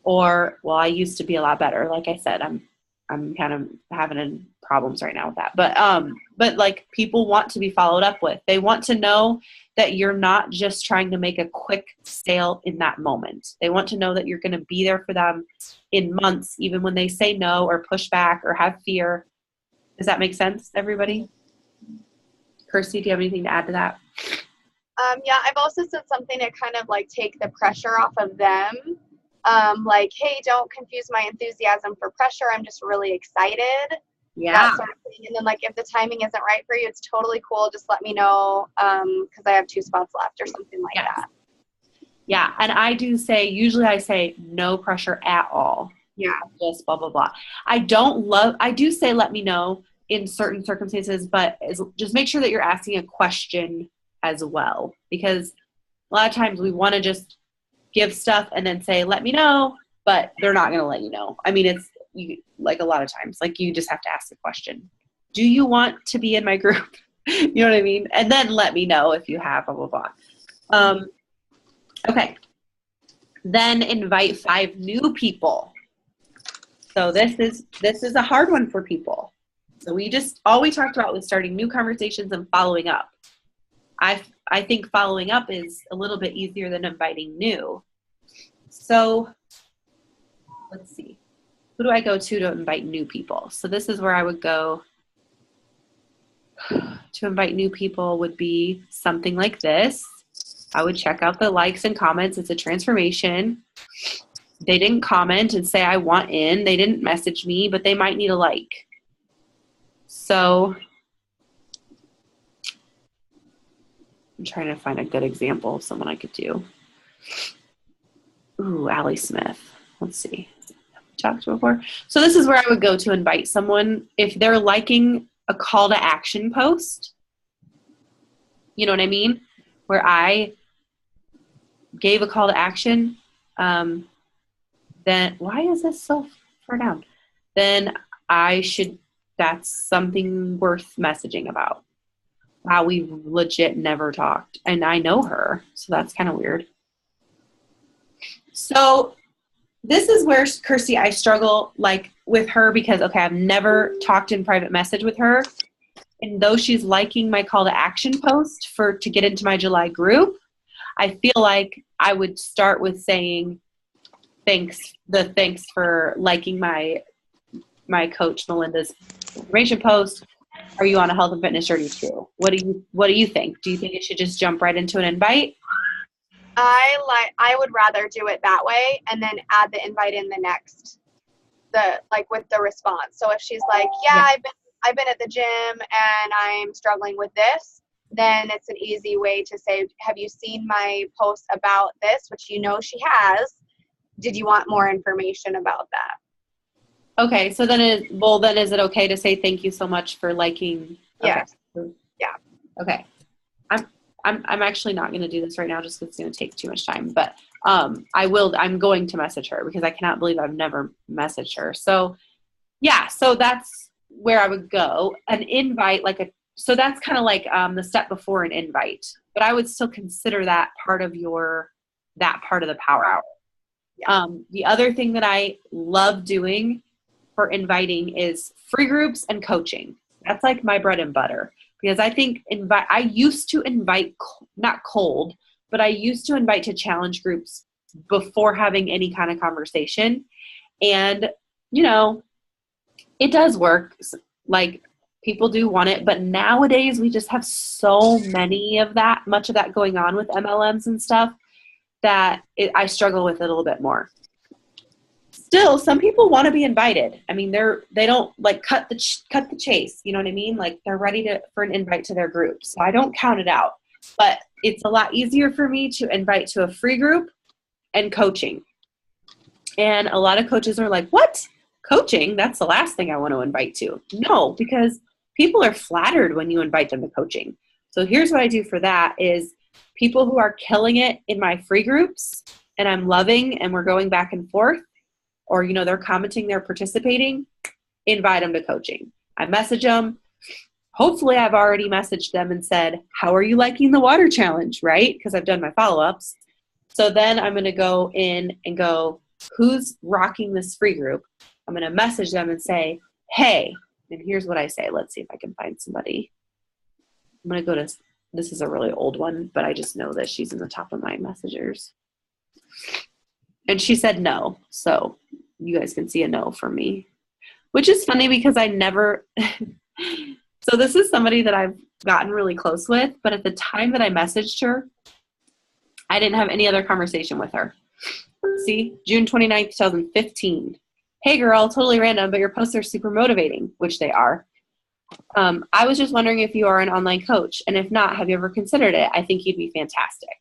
Speaker 1: Or, well, I used to be a lot better. Like I said, I'm kind of having problems right now with that. But like people want to be followed up with. They want to know that you're not just trying to make a quick sale in that moment. They want to know that you're going to be there for them in months, even when they say no or push back or have fear. Does that make sense, everybody? Kirsty, do you have anything to add to that?
Speaker 3: Yeah, I've also said something to kind of like take the pressure off of them. Like, hey, don't confuse my enthusiasm for pressure. I'm just really excited.
Speaker 1: Yeah.
Speaker 3: That sort of thing. And then like, if the timing isn't right for you, it's totally cool. Just let me know. 'Cause I have 2 spots left or something like that.
Speaker 1: Yeah. And I do say, usually I say no pressure at all.
Speaker 3: Yeah.
Speaker 1: Just blah, blah, blah. I do say, let me know in certain circumstances, but just make sure that you're asking a question as well, because a lot of times we want to just give stuff and then say, let me know, but they're not going to let you know. I mean, it's like a lot of times, like you just have to ask the question. Do you want to be in my group? You know what I mean? And then let me know if you have blah, blah, blah. Okay. Then invite 5 new people. So this is a hard one for people. So all we talked about was starting new conversations and following up. I think following up is a little bit easier than inviting new. So let's see. Who do I go to invite new people? So this is where I would go to invite new people would be something like this. I would check out the likes and comments. It's a transformation. They didn't comment and say, I want in. They didn't message me, but they might need a like. So I'm trying to find a good example of someone I could do. Ooh, Allie Smith. Let's see. Talked before. So this is where I would go to invite someone if they're liking a call to action post. You know what I mean? Where I gave a call to action. Then why is this so far down? Then that's something worth messaging about. Wow, we legit never talked. And I know her, so that's kind of weird. So this is where, Kirsty, I struggle like with her because, okay, I've never talked in private message with her. And though she's liking my call to action post to get into my July group, I feel like I would start with saying thanks for liking my coach Melinda's information post. Are you on a health and fitness journey too? What do you think? Do you think it should just jump right into an invite?
Speaker 3: I would rather do it that way and then add the invite in with the response. So if she's like, yeah. I've been at the gym and I'm struggling with this, then it's an easy way to say, have you seen my post about this, which you know she has. Did you want more information about that?
Speaker 1: Okay, so then is it okay to say thank you so much for liking? Okay.
Speaker 3: Yes. Yeah.
Speaker 1: Okay. I'm actually not going to do this right now just because it's going to take too much time, but I'm going to message her because I cannot believe I've never messaged her. So yeah, so that's where I would go. An invite, so that's kind of like the step before an invite, but I would still consider that part of that part of the power hour. Yeah. The other thing that I love doing for inviting is free groups and coaching. That's like my bread and butter because I think I used to invite, not cold, but I used to invite to challenge groups before having any kind of conversation. And, it does work. Like people do want it, but nowadays we just have so much of that going on with MLMs and stuff that I struggle with it a little bit more. Still, some people want to be invited. I mean, they don't like cut the chase. You know what I mean? Like they're ready for an invite to their group. So I don't count it out, but it's a lot easier for me to invite to a free group and coaching. And a lot of coaches are like, what? Coaching? That's the last thing I want to invite to. No, because people are flattered when you invite them to coaching. So here's what I do for that is people who are killing it in my free groups, and I'm loving and we're going back and forth, or, you know, they're commenting, they're participating, invite them to coaching. I message them. Hopefully I've already messaged them and said, how are you liking the water challenge, right? Because I've done my follow-ups. So then I'm going to go in and go, who's rocking this free group? I'm going to message them and say, hey, and here's what I say. Let's see if I can find somebody. I'm going to go to, this is a really old one, but I just know that she's in the top of my messengers. And she said no. So you guys can see a no from me, which is funny because I never, so this is somebody that I've gotten really close with, but at the time that I messaged her, I didn't have any other conversation with her. See, June 29th, 2015. Hey girl, totally random, but your posts are super motivating, which they are. I was just wondering if you are an online coach, and if not, have you ever considered it? I think you'd be fantastic.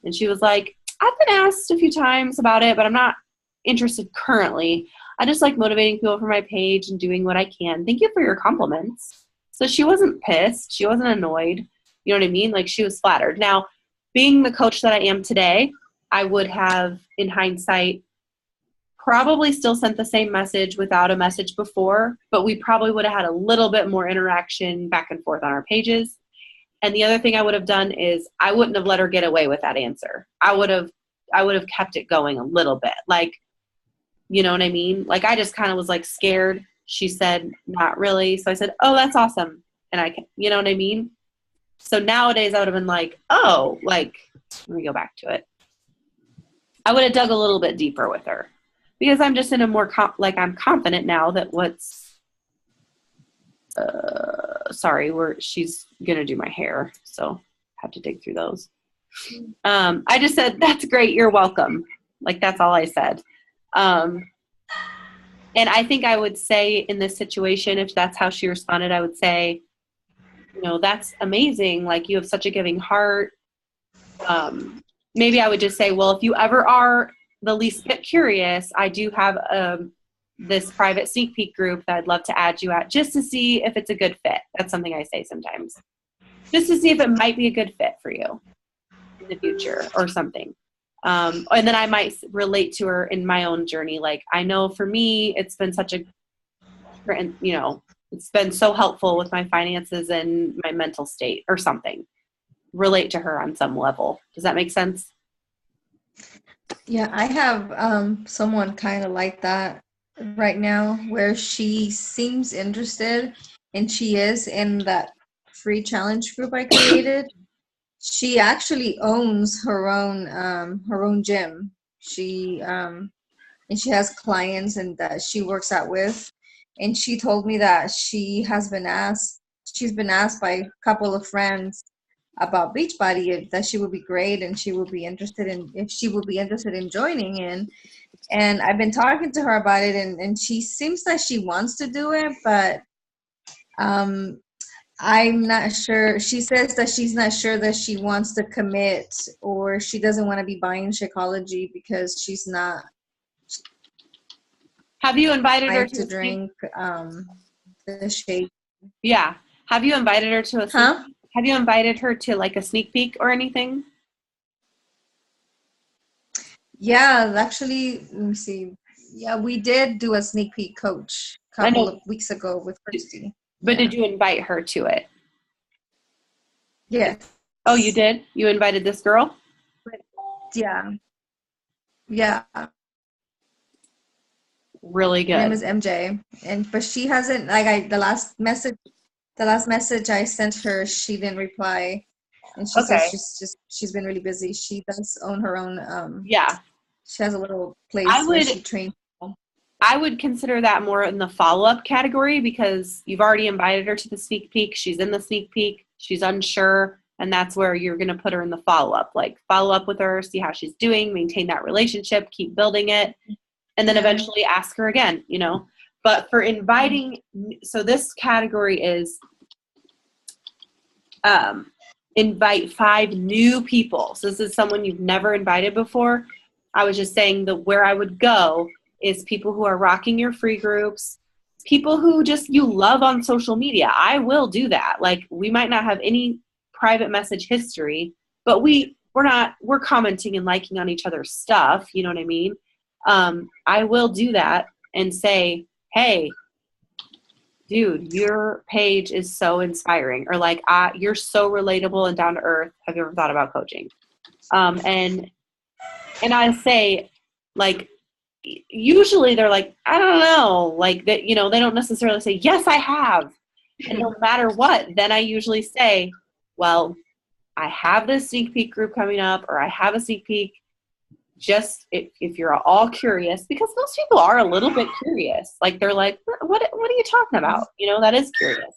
Speaker 1: And she was like, I've been asked a few times about it, but I'm not interested currently. I just like motivating people for my page and doing what I can. Thank you for your compliments. So she wasn't pissed. She wasn't annoyed. You know what I mean? Like, she was flattered. Now, being the coach that I am today, I would have, in hindsight, probably still sent the same message without a message before, but we probably would have had a little bit more interaction back and forth on our pages. And the other thing I would have done is I wouldn't have let her get away with that answer. I would have kept it going a little bit. Like, you know what I mean? Like, I just kind of was like scared. She said, not really. So I said, oh, that's awesome. And I can, you know what I mean? So nowadays I would have been like, oh, like, let me go back to it. I would have dug a little bit deeper with her because I'm just in a more, I'm confident now that she's going to do my hair. So I have to dig through those. I just said, that's great. You're welcome. Like, that's all I said. And I think I would say in this situation, if that's how she responded, I would say, you know, that's amazing. Like, you have such a giving heart. Maybe I would just say, well, if you ever are the least bit curious, I do have this private sneak peek group that I'd love to add you at just to see if it's a good fit. That's something I say sometimes. Just to see if it might be a good fit for you in the future or something. And then I might relate to her in my own journey. Like, I know for me, it's been it's been so helpful with my finances and my mental state or something. Relate to her on some level. Does that make sense?
Speaker 2: Yeah, I have someone kind of like that right now where she seems interested, and she is in that free challenge group I created. She actually owns her own gym. She and she has clients and that she works out with. And she told me that she's been asked by a couple of friends about Beachbody, that she would be great and she would be interested in joining in. And I've been talking to her about it, and she seems like she wants to do it, but I'm not sure. She says that she's not sure that she wants to commit, or she doesn't want to be buying Shakeology because she's not.
Speaker 1: Have you invited her
Speaker 2: to drink the shake?
Speaker 1: Yeah. Have you invited her to Have you invited her to like a sneak peek or anything?
Speaker 2: Yeah, actually, let me see. Yeah, we did do a sneak peek coach a couple of weeks ago with Christy.
Speaker 1: But did you invite her to it?
Speaker 2: Yes.
Speaker 1: Oh, you did? You invited this girl?
Speaker 2: Yeah. Yeah.
Speaker 1: Really good.
Speaker 2: Her name is MJ, but she hasn't, like, the last message I sent her, she didn't reply, and she says she's been really busy. She does own her own. She has a little place where she trains.
Speaker 1: I would consider that more in the follow-up category because you've already invited her to the sneak peek. She's in the sneak peek. She's unsure, and that's where you're going to put her in the follow-up. Like, follow up with her, see how she's doing, maintain that relationship, keep building it, and then eventually ask her again, you know. But for inviting, so this category is invite 5 new people. So this is someone you've never invited before. I was just saying where I would go is people who are rocking your free groups, people who just you love on social media. I will do that. Like, we might not have any private message history, but we're we're commenting and liking on each other's stuff. You know what I mean? I will do that and say, hey, dude, your page is so inspiring, or like, you're so relatable and down to earth. Have you ever thought about coaching? And I say, like, usually they're like, I don't know, like that, you know, they don't necessarily say, yes, I have. And no matter what, then I usually say, well, I have this sneak peek group coming up, or I have a sneak peek. Just if you're all curious, because most people are a little bit curious, like they're like, what are you talking about? You know, that is curious.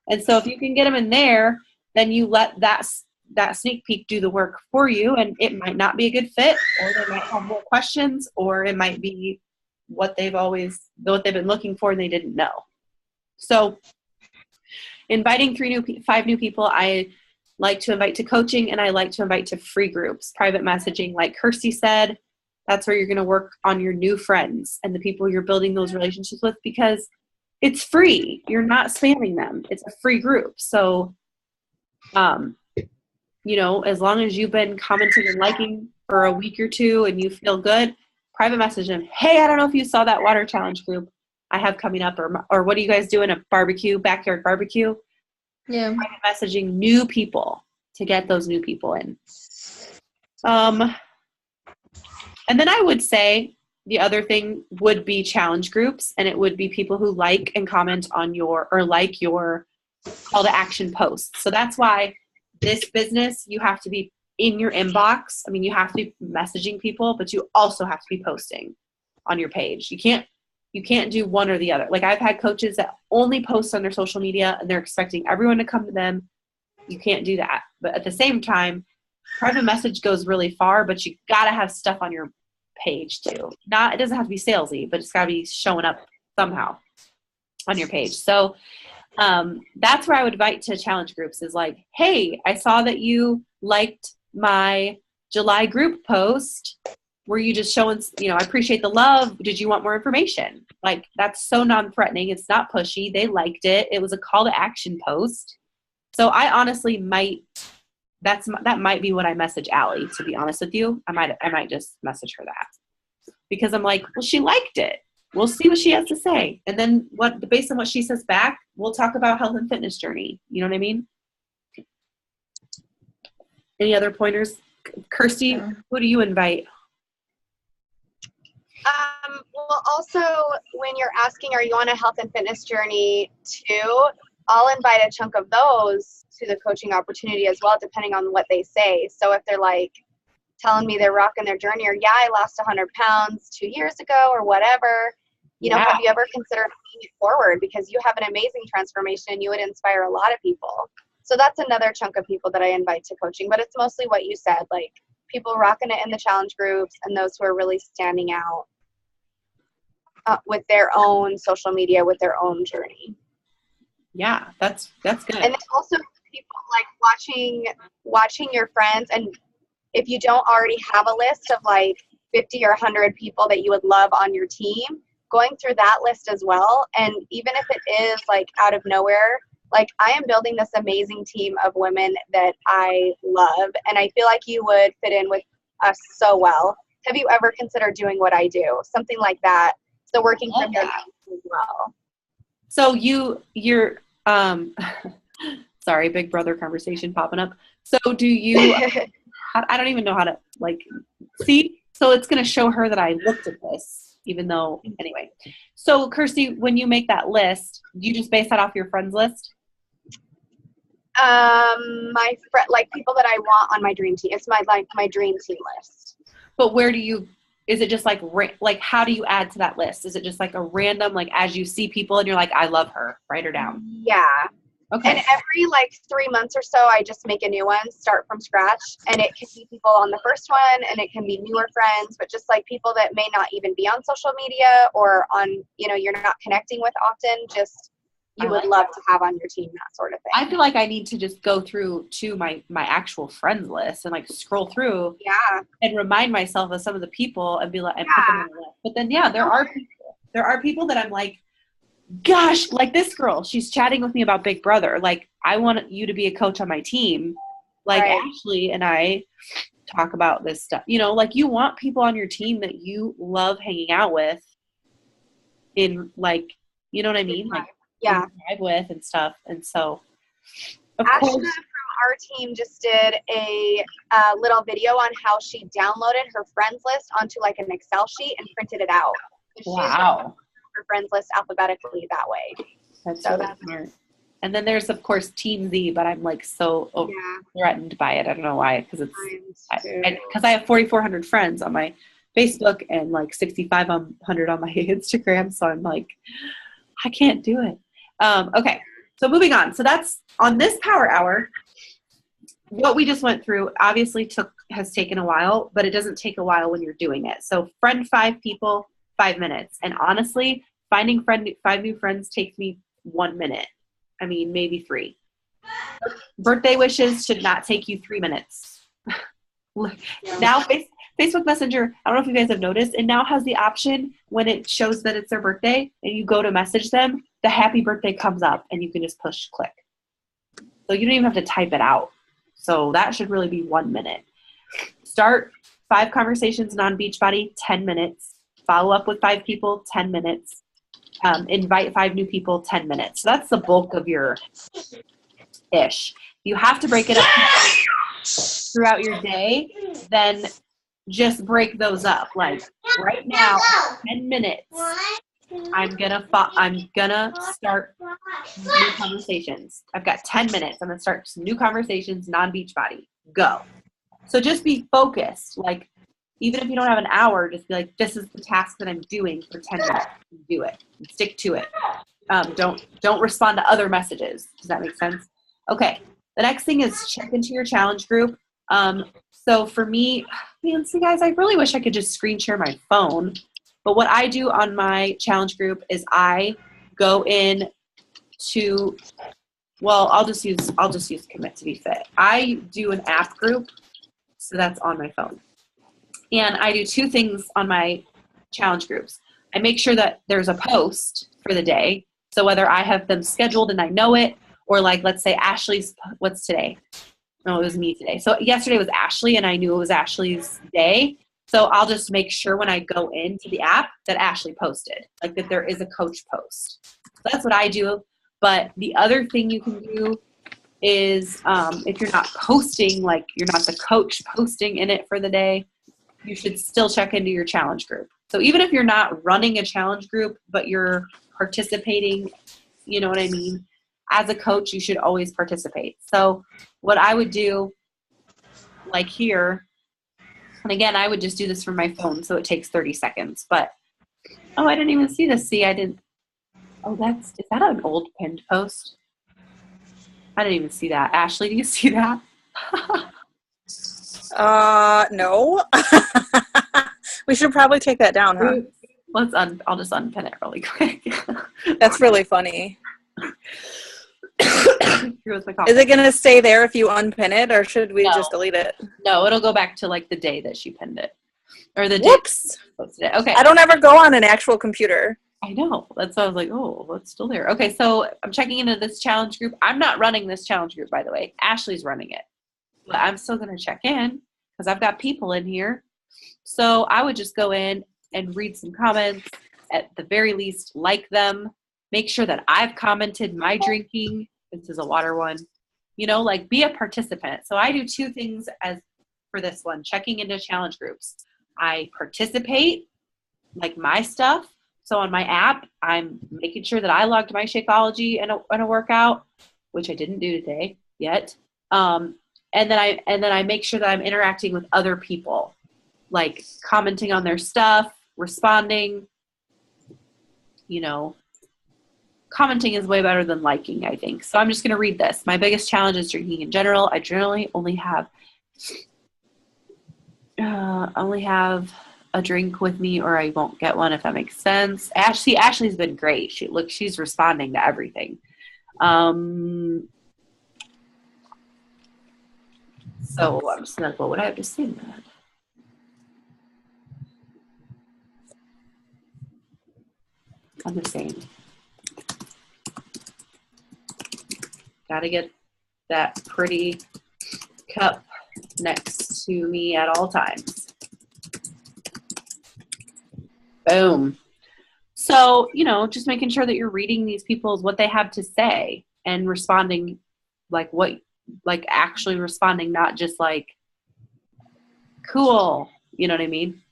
Speaker 1: And so if you can get them in there, then you let that sneak peek do the work for you, and it might not be a good fit, or they might have more questions, or it might be what they've been looking for and they didn't know. So inviting 5 new people, I like to invite to coaching, and I like to invite to free groups, private messaging. Like Kirsty said, that's where you're going to work on your new friends and the people you're building those relationships with, because it's free. You're not spamming them. It's a free group. So, you know, as long as you've been commenting and liking for a week or two and you feel good, private message them. Hey, I don't know if you saw that water challenge group I have coming up, or what are you guys doing? A backyard barbecue?
Speaker 2: Yeah.
Speaker 1: Private messaging new people to get those new people in. And then I would say the other thing would be challenge groups, and it would be people who like and comment on your call to action posts. So that's why this business, you have to be in your inbox. I mean, you have to be messaging people, but you also have to be posting on your page. You can't do one or the other. Like, I've had coaches that only post on their social media and they're expecting everyone to come to them. You can't do that. But at the same time, private message goes really far, but you got to have stuff on your page too. It doesn't have to be salesy, but it's got to be showing up somehow on your page. So that's where I would invite to challenge groups, is like, hey, I saw that you liked my July group post. Were you just showing, you know, I appreciate the love. Did you want more information? Like, that's so non-threatening. It's not pushy. They liked it. It was a call to action post. So I honestly that might be what I message Allie, to be honest with you. I might just message her that, because I'm like, well, she liked it. We'll see what she has to say. And then based on what she says back, we'll talk about health and fitness journey. You know what I mean? Any other pointers? Kirsty, who do you invite?
Speaker 3: Well, also, when you're asking, are you on a health and fitness journey too, I'll invite a chunk of those to the coaching opportunity as well, depending on what they say. So if they're like telling me they're rocking their journey, or, yeah, I lost 100 pounds 2 years ago, or whatever, you know, have you ever considered paying it forward? Because you have an amazing transformation. You would inspire a lot of people. So that's another chunk of people that I invite to coaching. But it's mostly what you said, like people rocking it in the challenge groups, and those who are really standing out with their own social media, with their own journey.
Speaker 1: Yeah, that's good.
Speaker 3: And then also people like watching your friends, and if you don't already have a list of like 50 or 100 people that you would love on your team, going through that list as well. And even if it is like out of nowhere, like, I am building this amazing team of women that I love, and I feel like you would fit in with us so well. Have you ever considered doing what I do? Something like that. So working from your team as well.
Speaker 1: So you're sorry, big brother conversation popping up. So do you, I don't even know how to see. So it's going to show her that I looked at this, even though, anyway. So Kirsty, when you make that list, do you just base that off your friends list?
Speaker 3: My friend, like people that I want on my dream team. It's my dream team list. But
Speaker 1: where do you, is it just like how do you add to that list? Is it just like a random, like as you see people and you're like, I love her, write her down?
Speaker 3: Yeah.
Speaker 1: Okay.
Speaker 3: And every 3 months or so, I just make a new one, start from scratch. And it can be people on the first one, and it can be newer friends, but just like people that may not even be on social media, or on, you're not connecting with often, just you would love to have on your team, that sort of thing.
Speaker 1: I feel like I need to just go through to my actual friends list and scroll through, and remind myself of some of the people and be like, and put them on the list. But then, there are people that I'm like, gosh, like this girl, she's chatting with me about Big Brother. Like, I want you to be a coach on my team. Like, right. Ashley and I talk about this stuff. You know, like you want people on your team that you love hanging out with in like, you know what I mean? Like
Speaker 3: Yeah.
Speaker 1: drive with and stuff. And so of
Speaker 3: Ashna
Speaker 1: course,
Speaker 3: from our team just did a little video on how she downloaded her friends list onto like an Excel sheet and printed it out. So she's
Speaker 1: wow.
Speaker 3: her friends list alphabetically that way.
Speaker 1: That's
Speaker 3: So
Speaker 1: really
Speaker 3: that's-
Speaker 1: smart. And then there's of course Team Z, but I'm like so
Speaker 3: Yeah.
Speaker 1: threatened by it. I don't know why, because it's
Speaker 3: Mine's
Speaker 1: because I have 4,400 friends on my Facebook and like 6,500 on my Instagram. So I'm like, I can't do it. Okay, so moving on. So that's on this power hour. What we just went through obviously has taken a while, but it doesn't take a while when you're doing it. So friend 5 people, 5 minutes. And honestly, finding 5 new friends takes me 1 minute. I mean, maybe 3. Birthday wishes should not take you 3 minutes. Now Facebook Messenger, I don't know if you guys have noticed, it now has the option when it shows that it's their birthday and you go to message them, the happy birthday comes up and you can just push click. So you don't even have to type it out. So that should really be 1 minute. Start 5 conversations non-Beachbody, 10 minutes. Follow up with 5 people, 10 minutes. Invite 5 new people, 10 minutes. So that's the bulk of your ish. You have to break it up throughout your day, then just break those up. Like right now, 10 minutes. I'm gonna start new conversations. I've got 10 minutes. I'm gonna start some new conversations, non-Beachbody. Go. So just be focused. Like even if you don't have an hour, just be like, this is the task that I'm doing for 10 minutes. Do it. Stick to it. Don't respond to other messages. Does that make sense? Okay. The next thing is check into your challenge group. So for me, man, see guys, I really wish I could just screen share my phone. But what I do on my challenge group is I go in to, well, I'll just use Commit to be Fit. I do an app group, so that's on my phone. And I do 2 things on my challenge groups. I make sure that there's a post for the day. So whether I have them scheduled and I know it, or like, let's say Ashley's, what's today? No, it was me today. So yesterday was Ashley and I knew it was Ashley's day. So I'll just make sure when I go into the app that Ashley posted, like that there is a coach post. So that's what I do. But the other thing you can do is if you're not posting, like you're not the coach posting in it for the day, you should still check into your challenge group. So even if you're not running a challenge group, but you're participating, you know what I mean? As a coach, you should always participate. So what I would do, like here, and again, I would just do this from my phone, so it takes 30 seconds. But, oh, I didn't even see this. See, I didn't. Oh, is that an old pinned post? I didn't even see that. Ashley, do you see that?
Speaker 4: No. We should probably take that down, huh?
Speaker 1: I'll just unpin it really quick.
Speaker 4: That's really funny.
Speaker 1: Here was my coffee.
Speaker 4: Is it going to stay there if you unpin it, or should we just delete it?
Speaker 1: No, it'll go back to like the day that she pinned it. Or the
Speaker 4: Whoops.
Speaker 1: day she posted it. Okay.
Speaker 4: I don't ever go on an actual computer.
Speaker 1: I know. That's why I was like, oh, it's still there. Okay, so I'm checking into this challenge group. I'm not running this challenge group, by the way. Ashley's running it. But I'm still going to check in because I've got people in here. So I would just go in and read some comments. At the very least, like them. Make sure that I've commented my drinking. This is a water one. You know, like be a participant. So I do 2 things as for this one, checking into challenge groups. I participate, like my stuff. So on my app, I'm making sure that I logged my Shakeology in a workout, which I didn't do today yet. And then I make sure that I'm interacting with other people, like commenting on their stuff, responding. You know, commenting is way better than liking, I think. So I'm just going to read this. My biggest challenge is drinking in general. I generally only have a drink with me or I won't get one, if that makes sense. Ashley's been great. She's responding to everything. So I'm just going to go, what I have to say to that. I'm just saying. Gotta get that pretty cup next. to me at all times. Boom. So, just making sure that you're reading these people's, what they have to say and responding actually responding, not just like, cool. You know what I mean?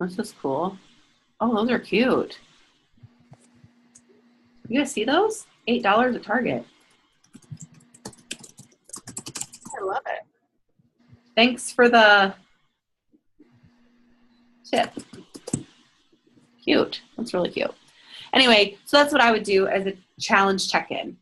Speaker 1: This is cool. Oh, those are cute. You guys see those? $8 at Target.
Speaker 3: I love it.
Speaker 1: Thanks for the tip. Cute. That's really cute. Anyway, so that's what I would do as a challenge check-in.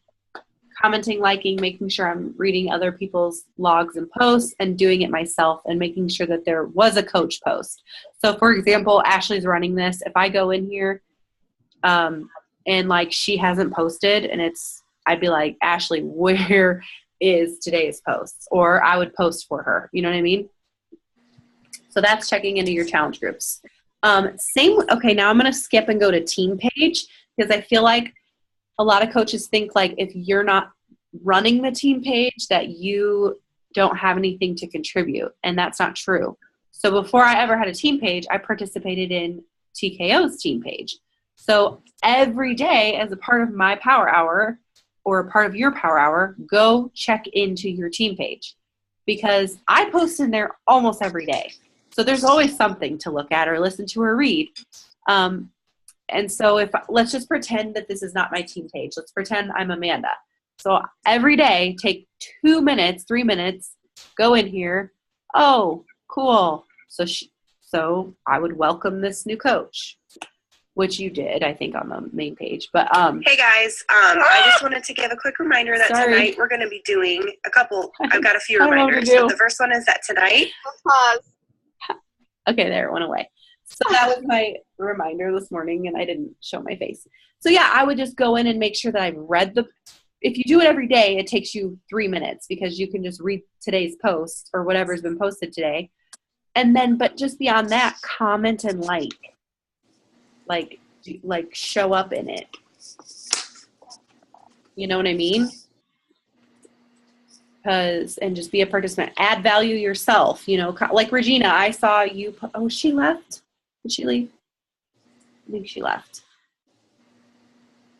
Speaker 1: Commenting, liking, making sure I'm reading other people's logs and posts and doing it myself and making sure that there was a coach post. So for example, Ashley's running this. If I go in here and like she hasn't posted and I'd be like, Ashley, where is today's post? Or I would post for her. You know what I mean? So that's checking into your challenge groups. Okay, now I'm going to skip and go to team page because I feel like a lot of coaches think like if you're not running the team page that you don't have anything to contribute, and that's not true. So before I ever had a team page, I participated in TKO's team page. So every day as a part of my power hour or a part of your power hour, go check into your team page because I post in there almost every day. So there's always something to look at or listen to or read. And so let's just pretend that this is not my team page. Let's pretend I'm Amanda. So every day, take 2 minutes, 3 minutes, go in here. Oh, cool. So I would welcome this new coach, which you did, I think, on the main page. But
Speaker 6: hey guys, I just wanted to give a quick reminder that tonight we're going to be doing I've got a few reminders. So the first one is that tonight.
Speaker 3: Pause.
Speaker 1: Okay, there, it went away. So that was my reminder this morning, and I didn't show my face. So yeah, I would just go in and make sure that I've read if you do it every day, it takes you 3 minutes because you can just read today's post or whatever's been posted today. And then, but just beyond that, comment and like show up in it. You know what I mean? And just be a participant. Add value yourself. Like Regina, I saw you. Oh, she left. Did she leave? I think she left.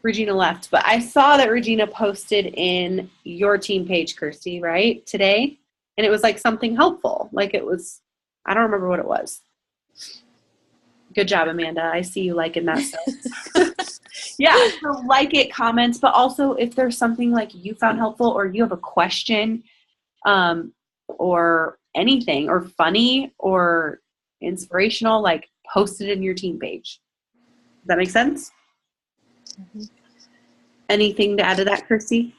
Speaker 1: Regina left, but I saw that Regina posted in your team page, Kirsty, right, today, and it was like something helpful. Like it was, I don't remember what it was. Good job, Amanda. I see you liking that stuff. Yeah, so like it, comments, but also if there's something like you found helpful or you have a question or anything or funny or inspirational, like post it in your team page. Does that make sense? Mm-hmm. Anything to add to that, Kirsty?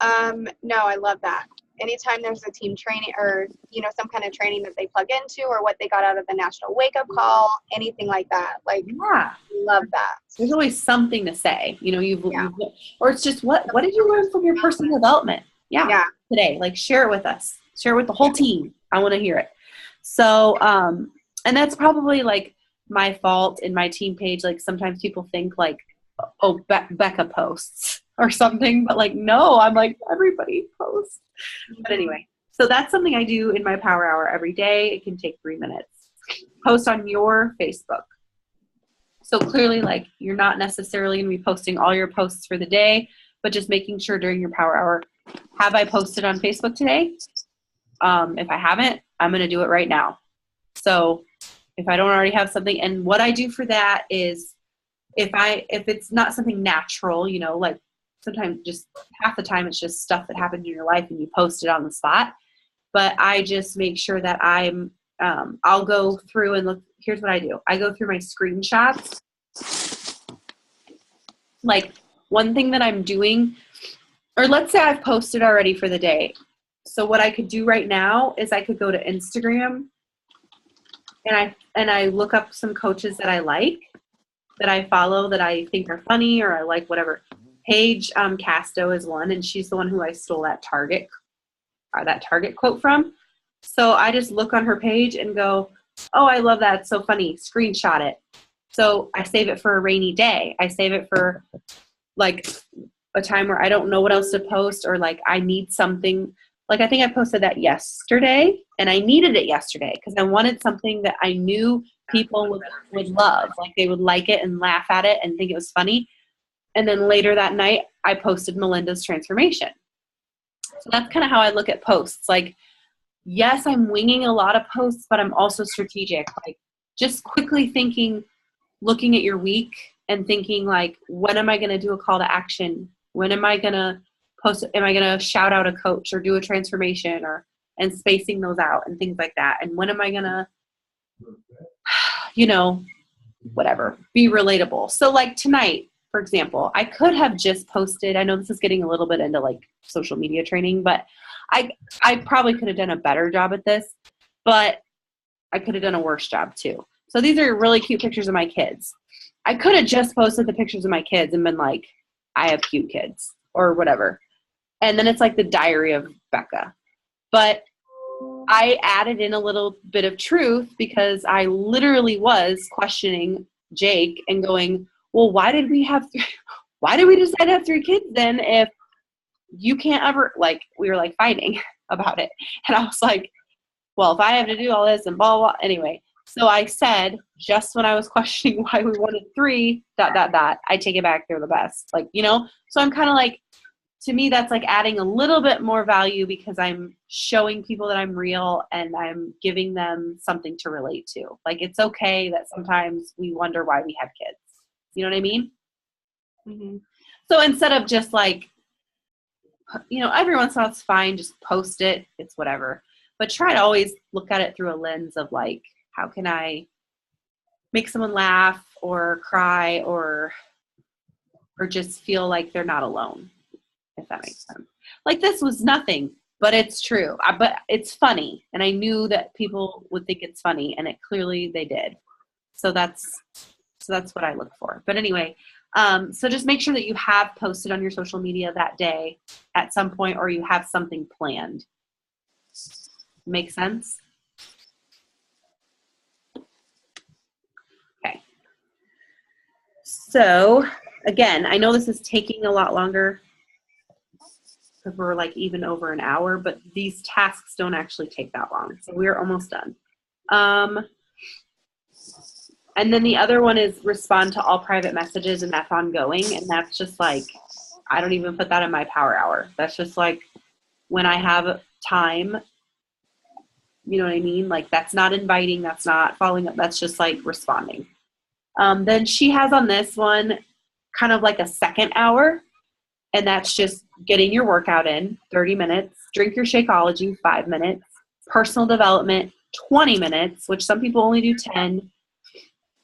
Speaker 3: No, I love that. Anytime there's a team training or, some kind of training that they plug into or what they got out of the National Wake Up Call, anything like that. Like, yeah. Love that.
Speaker 1: There's always something to say, you've or it's just, what did you learn from your personal development? Yeah. Today, like share it with us, share it with the whole team. I want to hear it. So, and that's probably like my fault in my team page. Like sometimes people think like, oh, Becca posts or something, but like, no, I'm like, everybody posts. But anyway, so that's something I do in my power hour every day. It can take 3 minutes. Post on your Facebook. So clearly, like, you're not necessarily going to be posting all your posts for the day, but just making sure during your power hour, have I posted on Facebook today? If I haven't, I'm going to do it right now. So if I don't already have something, and what I do for that is if it's not something natural, like sometimes just half the time it's just stuff that happened in your life and you post it on the spot. But I just make sure that I'll go through and look. Here's what I do. I go through my screenshots. Like one thing that I'm doing, or let's say I've posted already for the day. So what I could do right now is I could go to Instagram and I look up some coaches that I like, that I follow, that I think are funny or I like whatever. Paige Casto is one, and she's the one who I stole that Target quote from. So I just look on her page and go, oh, I love that. It's so funny. Screenshot it. So I save it for a rainy day. I save it for like a time where I don't know what else to post, or like I need something. Like I think I posted that yesterday, and I needed it yesterday because I wanted something that I knew people would love. Like they would like it and laugh at it and think it was funny. And then later that night, I posted Melinda's transformation. So that's kind of how I look at posts. Like, yes, I'm winging a lot of posts, but I'm also strategic. Like just quickly thinking, looking at your week and thinking like, when am I going to do a call to action? When am I going to post? Am I going to shout out a coach or do a transformation, and spacing those out and things like that? And when am I going to, whatever, be relatable? So like tonight, for example, I could have just posted, I know this is getting a little bit into like social media training, but I probably could have done a better job at this, but I could have done a worse job too. So these are really cute pictures of my kids. I could have just posted the pictures of my kids and been like, I have cute kids or whatever. And then it's like the diary of Becca. But I added in a little bit of truth because I literally was questioning Jake and going, well, why did we decide to have 3 kids then if you can't ever, like, we were like fighting about it. And I was like, well, if I have to do all this and blah, blah, anyway. So I said, just when I was questioning why we wanted 3, ... I take it back, they're the best. Like, so I'm kind of like, to me, that's like adding a little bit more value because I'm showing people that I'm real and I'm giving them something to relate to. Like, it's okay that sometimes we wonder why we have kids. You know what I mean?
Speaker 3: Mm-hmm.
Speaker 1: So instead of just like, every once in a while it's fine, just post it, it's whatever. But try to always look at it through a lens of like, how can I make someone laugh or cry or just feel like they're not alone, if that makes sense. Like this was nothing, but it's true. But it's funny, and I knew that people would think it's funny, and it clearly they did. So that's what I look for. But anyway, so just make sure that you have posted on your social media that day at some point, or you have something planned. Make sense? Okay. So again, I know this is taking a lot longer because we're like even over an hour, but these tasks don't actually take that long. So we're almost done. And then the other one is respond to all private messages, and that's ongoing. And that's just like, I don't even put that in my power hour. That's just like when I have time, you know what I mean? Like that's not inviting, that's not following up. That's just like responding. Then she has on this one kind of like a second hour, and that's just getting your workout in, 30 minutes, drink your Shakeology, 5 minutes, personal development, 20 minutes, which some people only do 10.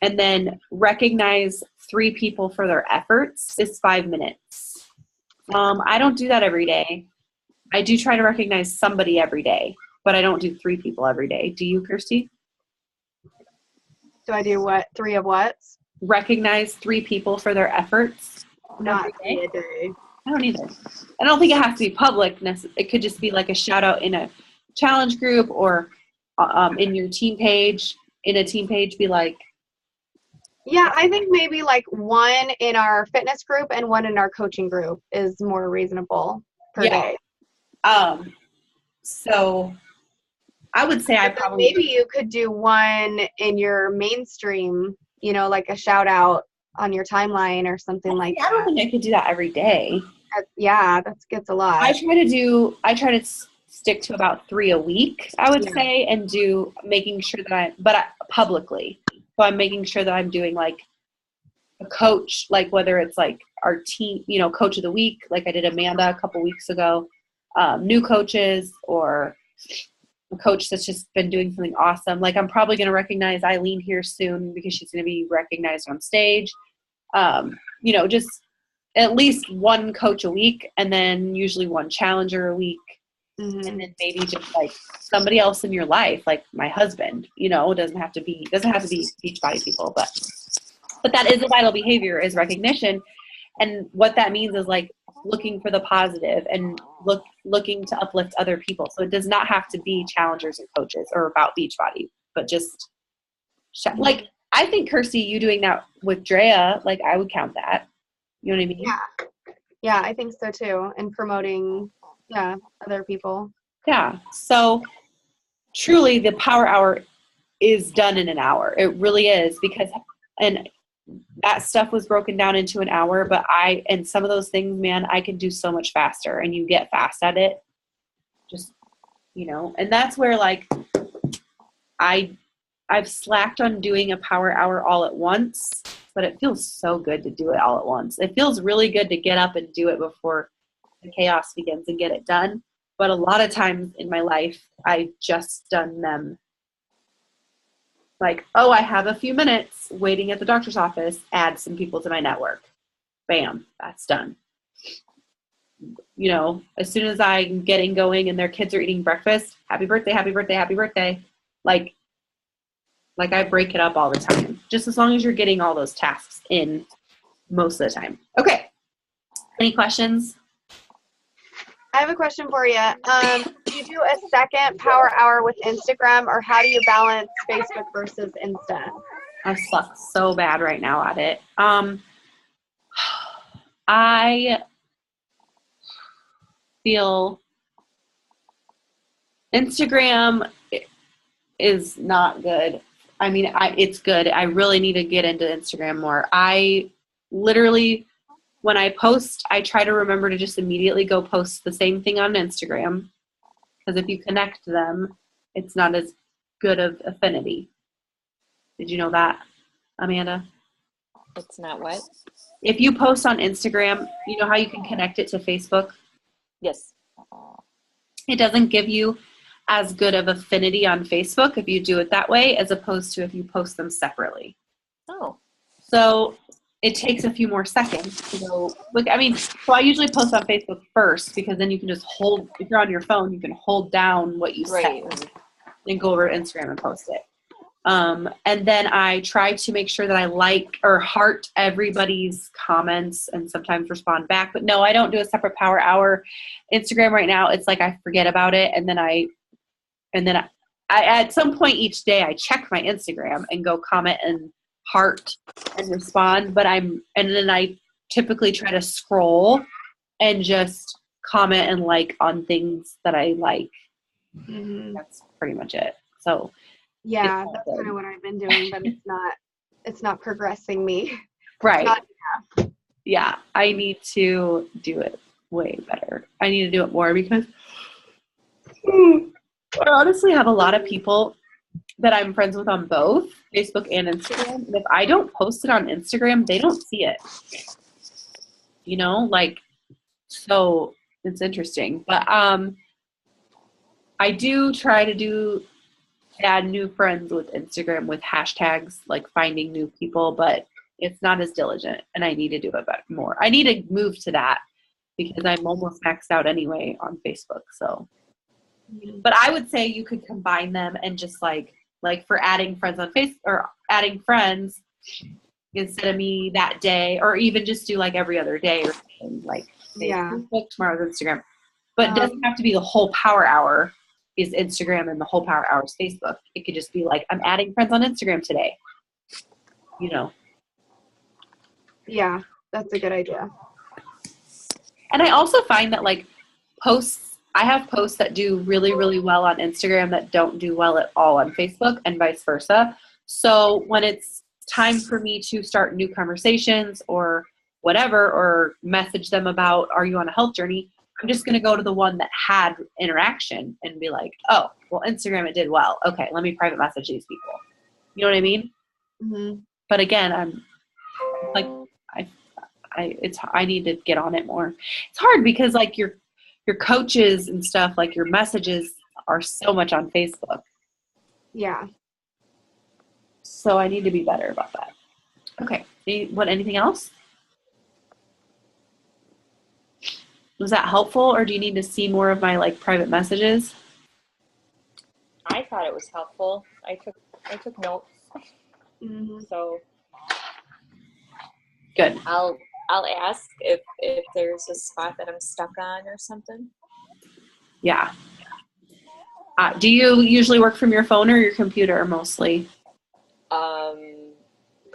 Speaker 1: And then recognize 3 people for their efforts is 5 minutes. I don't do that every day. I do try to recognize somebody every day, but I don't do 3 people every day. Do you, Kirsty?
Speaker 3: Do I do what? 3 of what?
Speaker 1: Recognize 3 people for their efforts.
Speaker 3: Not 3 a day.
Speaker 1: I don't either. I don't think it has to be public. It could just be like a shout out in a challenge group or in your team page. In a team page, be like,
Speaker 3: yeah, I think maybe like 1 in our fitness group and 1 in our coaching group is more reasonable per day.
Speaker 1: So I would say
Speaker 3: maybe you could do 1 in your mainstream, like a shout out on your timeline or something like that.
Speaker 1: I don't think I could do that every day.
Speaker 3: That gets a lot.
Speaker 1: I try to stick to about 3 a week, I would say, and do making sure that publicly. So I'm making sure that I'm doing like a coach, like whether it's like our team, coach of the week, like I did Amanda a couple weeks ago, new coaches, or a coach that's just been doing something awesome. Like I'm probably going to recognize Eileen here soon because she's going to be recognized on stage. Just at least 1 coach a week, and then usually 1 challenger a week. Mm-hmm. And then maybe just like somebody else in your life, like my husband, doesn't have to be Beachbody people, but that is a vital behavior, is recognition. And what that means is like looking for the positive and looking to uplift other people. So it does not have to be challengers and coaches or about Beachbody, but just like, I think Kirsty, you doing that with Drea, like I would count that. You know what I mean?
Speaker 3: Yeah. Yeah, I think so too. And promoting, other people.
Speaker 1: Yeah. So truly the power hour is done in an hour. It really is, because, and that stuff was broken down into an hour, but and some of those things, man, I can do so much faster, and you get fast at it. Just, and that's where like I've slacked on doing a power hour all at once, but it feels so good to do it all at once. It feels really good to get up and do it before the chaos begins and get it done. But a lot of times in my life, I've just done them like, oh, I have a few minutes waiting at the doctor's office, add some people to my network. Bam, that's done. As soon as I'm getting going and their kids are eating breakfast, happy birthday, happy birthday, happy birthday. Like I break it up all the time, just as long as you're getting all those tasks in most of the time. Okay. Any questions?
Speaker 3: I have a question for you. Do you do a second power hour with Instagram, or how do you balance Facebook versus Insta?
Speaker 1: I suck so bad right now at it. I feel Instagram is not good. I mean, it's good. I really need to get into Instagram more. I literally, when I post, I try to remember to just immediately go post the same thing on Instagram, because if you connect them, it's not as good of affinity. Did you know that, Amanda?
Speaker 5: It's not what?
Speaker 1: If you post on Instagram, you know how you can connect it to Facebook?
Speaker 5: Yes.
Speaker 1: It doesn't give you as good of affinity on Facebook if you do it that way, as opposed to if you post them separately.
Speaker 5: Oh.
Speaker 1: So it takes a few more seconds to go look. I mean, so I usually post on Facebook first, because then you can just hold, if you're on your phone, you can hold down what you
Speaker 5: Right.
Speaker 1: said and go over to Instagram and post it. And then I try to make sure that I like or heart everybody's comments and sometimes respond back. But no, I don't do a separate power hour. Instagram right now, it's like I forget about it, and then I at some point each day I check my Instagram and go comment and heart and respond. And then I typically try to scroll and just comment and like on things that I like.
Speaker 3: Mm-hmm.
Speaker 1: That's pretty much it. So
Speaker 3: yeah, that's kind of what I've been doing, but it's not progressing me.
Speaker 1: Right.
Speaker 3: Not
Speaker 1: yeah, I need to do it way better. I need to do it more, because I honestly have a lot of people that I'm friends with on both Facebook and Instagram. And if I don't post it on Instagram, they don't see it. So it's interesting. But I do try to add new friends with Instagram with hashtags, like finding new people, but it's not as diligent, and I need to do it more. I need to move to that, because I'm almost maxed out anyway on Facebook. So, but I would say you could combine them and just like for adding friends on Facebook, or adding friends instead of me that day, or even just do like every other day or something, like Facebook, tomorrow's Instagram. But it doesn't have to be the whole power hour is Instagram and the whole power hour is Facebook. It could just be like, I'm adding friends on Instagram today.
Speaker 3: Yeah, that's a good idea.
Speaker 1: And I also find that like I have posts that do really, really well on Instagram that don't do well at all on Facebook, and vice versa. So when it's time for me to start new conversations or whatever, or message them about, are you on a health journey? I'm just going to go to the one that had interaction and be like, oh, well, Instagram, it did well. Okay, let me private message these people. You know what I mean?
Speaker 3: Mm-hmm.
Speaker 1: But again, I'm like, I need to get on it more. It's hard because like your coaches and stuff, like your messages are so much on Facebook.
Speaker 3: Yeah.
Speaker 1: So I need to be better about that. Okay. Anything else? Was that helpful, or do you need to see more of my like private messages?
Speaker 5: I thought it was helpful. I took notes.
Speaker 3: Mm-hmm.
Speaker 5: So
Speaker 1: good.
Speaker 5: I'll ask if there's a spot that I'm stuck on or something.
Speaker 1: Yeah. Do you usually work from your phone or your computer mostly?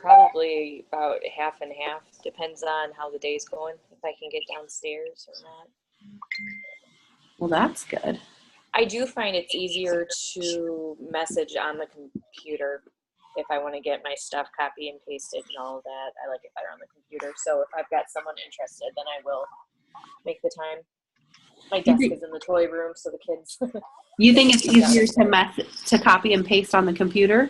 Speaker 5: probably about half and half. Depends on how the day's going, if I can get downstairs or not.
Speaker 1: Well, that's good.
Speaker 5: I do find it's easier to message on the computer if I want to get my stuff copy and pasted and all of that. I like it better on the computer. So if I've got someone interested, then I will make the time. My desk is in the toy room, so the kids.
Speaker 1: You think it's easier to copy and paste on the computer?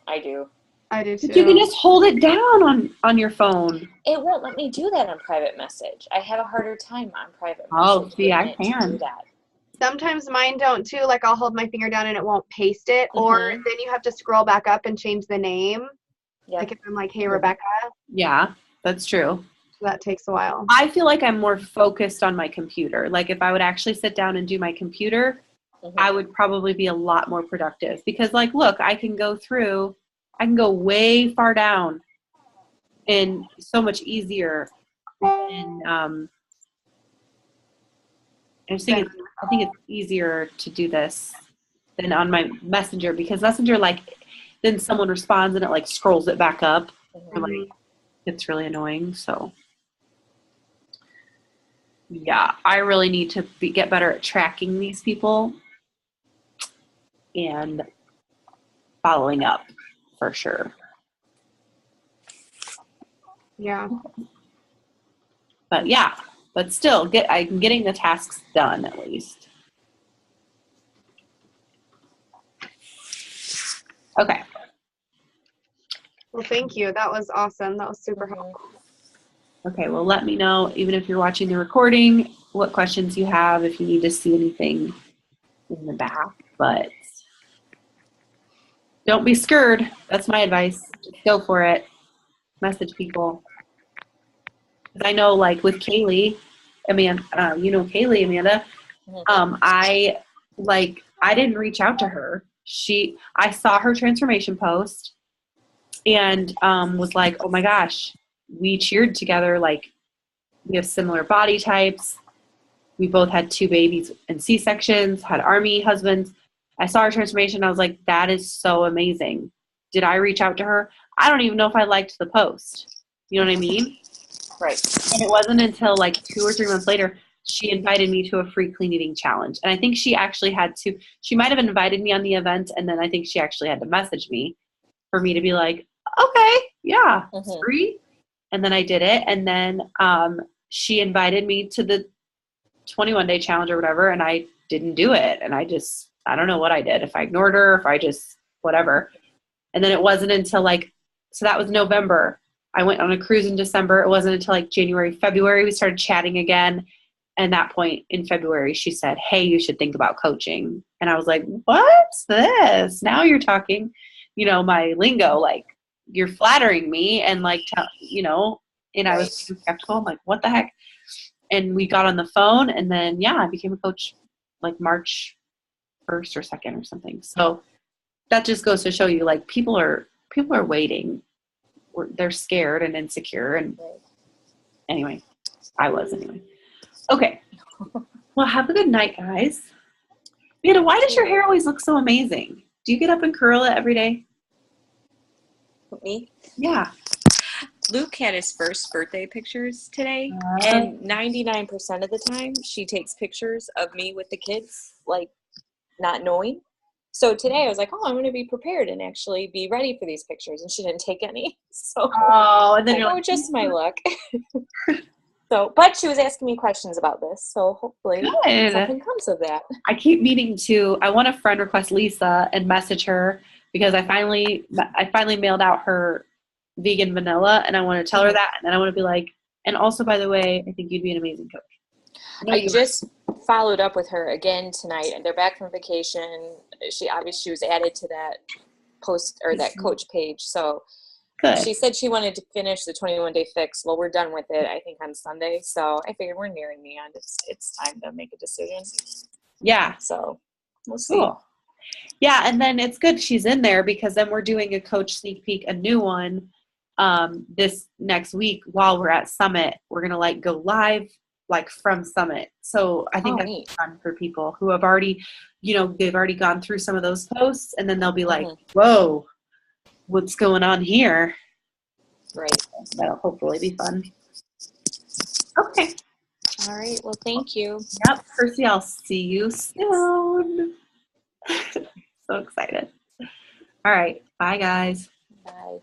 Speaker 5: I do.
Speaker 3: I do too.
Speaker 1: But you can just hold it down on your phone.
Speaker 5: It won't let me do that on private message. I have a harder time on private message.
Speaker 1: Oh, see, I can.
Speaker 5: Do that.
Speaker 3: Sometimes mine don't too. Like I'll hold my finger down and it won't paste it, or then you have to scroll back up and change the name.
Speaker 5: Yep.
Speaker 3: Like if I'm like, hey, Rebecca.
Speaker 1: Yeah, that's true.
Speaker 3: So that takes a while.
Speaker 1: I feel like I'm more focused on my computer. Like if I would actually sit down and do my computer, I would probably be a lot more productive because like, look, I can go way far down and so much easier. And I think it's easier to do this than on my Messenger because Messenger, like, then someone responds and it like scrolls it back up. And, like, it's really annoying. So, yeah, I really need to get better at tracking these people and following up for sure.
Speaker 3: Yeah.
Speaker 1: But yeah, but still, I'm getting the tasks done at least. Okay.
Speaker 3: Well, thank you. That was awesome. That was super helpful.
Speaker 1: Okay, well, let me know, even if you're watching the recording, what questions you have, if you need to see anything in the back. But don't be scared. That's my advice. Just go for it. Message people. I know, like, with Kaylee, Amanda, Kaylee, Amanda, I didn't reach out to her. I saw her transformation post and was like, oh my gosh, we cheered together. Like, we have similar body types. We both had 2 babies in C-sections, had Army husbands. I saw her transformation. I was like, that is so amazing. Did I reach out to her? I don't even know if I liked the post. You know what I mean?
Speaker 5: Right.
Speaker 1: And it wasn't until like 2 or 3 months later, she invited me to a free clean eating challenge. And I think she actually she might have invited me on the event. And then I think she actually had to message me for me to be like, okay, yeah, it's free. And then I did it. And then she invited me to the 21-day challenge or whatever. And I didn't do it. And I don't know what I did. If I ignored her, if I just, whatever. And then it wasn't until so that was November. I went on a cruise in December. It wasn't until like January, February, we started chatting again. And that point in February, she said, hey, you should think about coaching. And I was like, what's this? Now you're talking, my lingo, like you're flattering me and like, and I was skeptical. I'm like, what the heck? And we got on the phone and then, I became a coach like March 1st or 2nd or something. So that just goes to show you like people are waiting. They're scared and insecure. And anyway, I was anyway. Okay. Well, have a good night, guys. Amanda, why does your hair always look so amazing? Do you get up and curl it every day?
Speaker 5: Me?
Speaker 1: Yeah.
Speaker 5: Luke had his first birthday pictures today, and 99% of the time she takes pictures of me with the kids, like not knowing. So today I was like, oh, I'm going to be prepared and actually be ready for these pictures, and she didn't take any. So
Speaker 1: and then you're like,
Speaker 5: just my luck. But she was asking me questions about this, so hopefully something comes of that.
Speaker 1: I keep meaning I want to friend request Lisa and message her because I finally mailed out her vegan vanilla, and I want to tell her that, and then I want to be like, and also, by the way, I think you'd be an amazing coach.
Speaker 5: I just followed up with her again tonight, and they're back from vacation. She was added to that post or that coach page, so. Good. She said she wanted to finish the 21-day fix. Well, we're done with it, I think, on Sunday. So I figured we're nearing the end. It's time to make a decision.
Speaker 1: Yeah.
Speaker 5: So we'll see.
Speaker 1: Cool. Yeah, and then it's good she's in there because then we're doing a coach sneak peek, a new one, this next week while we're at Summit. We're going to go live from Summit. So I think that's fun for people who have already, they've already gone through some of those posts, and then they'll be like, whoa. What's going on here?
Speaker 5: Right.
Speaker 1: That'll hopefully be fun. Okay.
Speaker 5: All right. Well, thank you.
Speaker 1: Yep, Percy, I'll see you soon. So excited. All right. Bye, guys.
Speaker 5: Bye.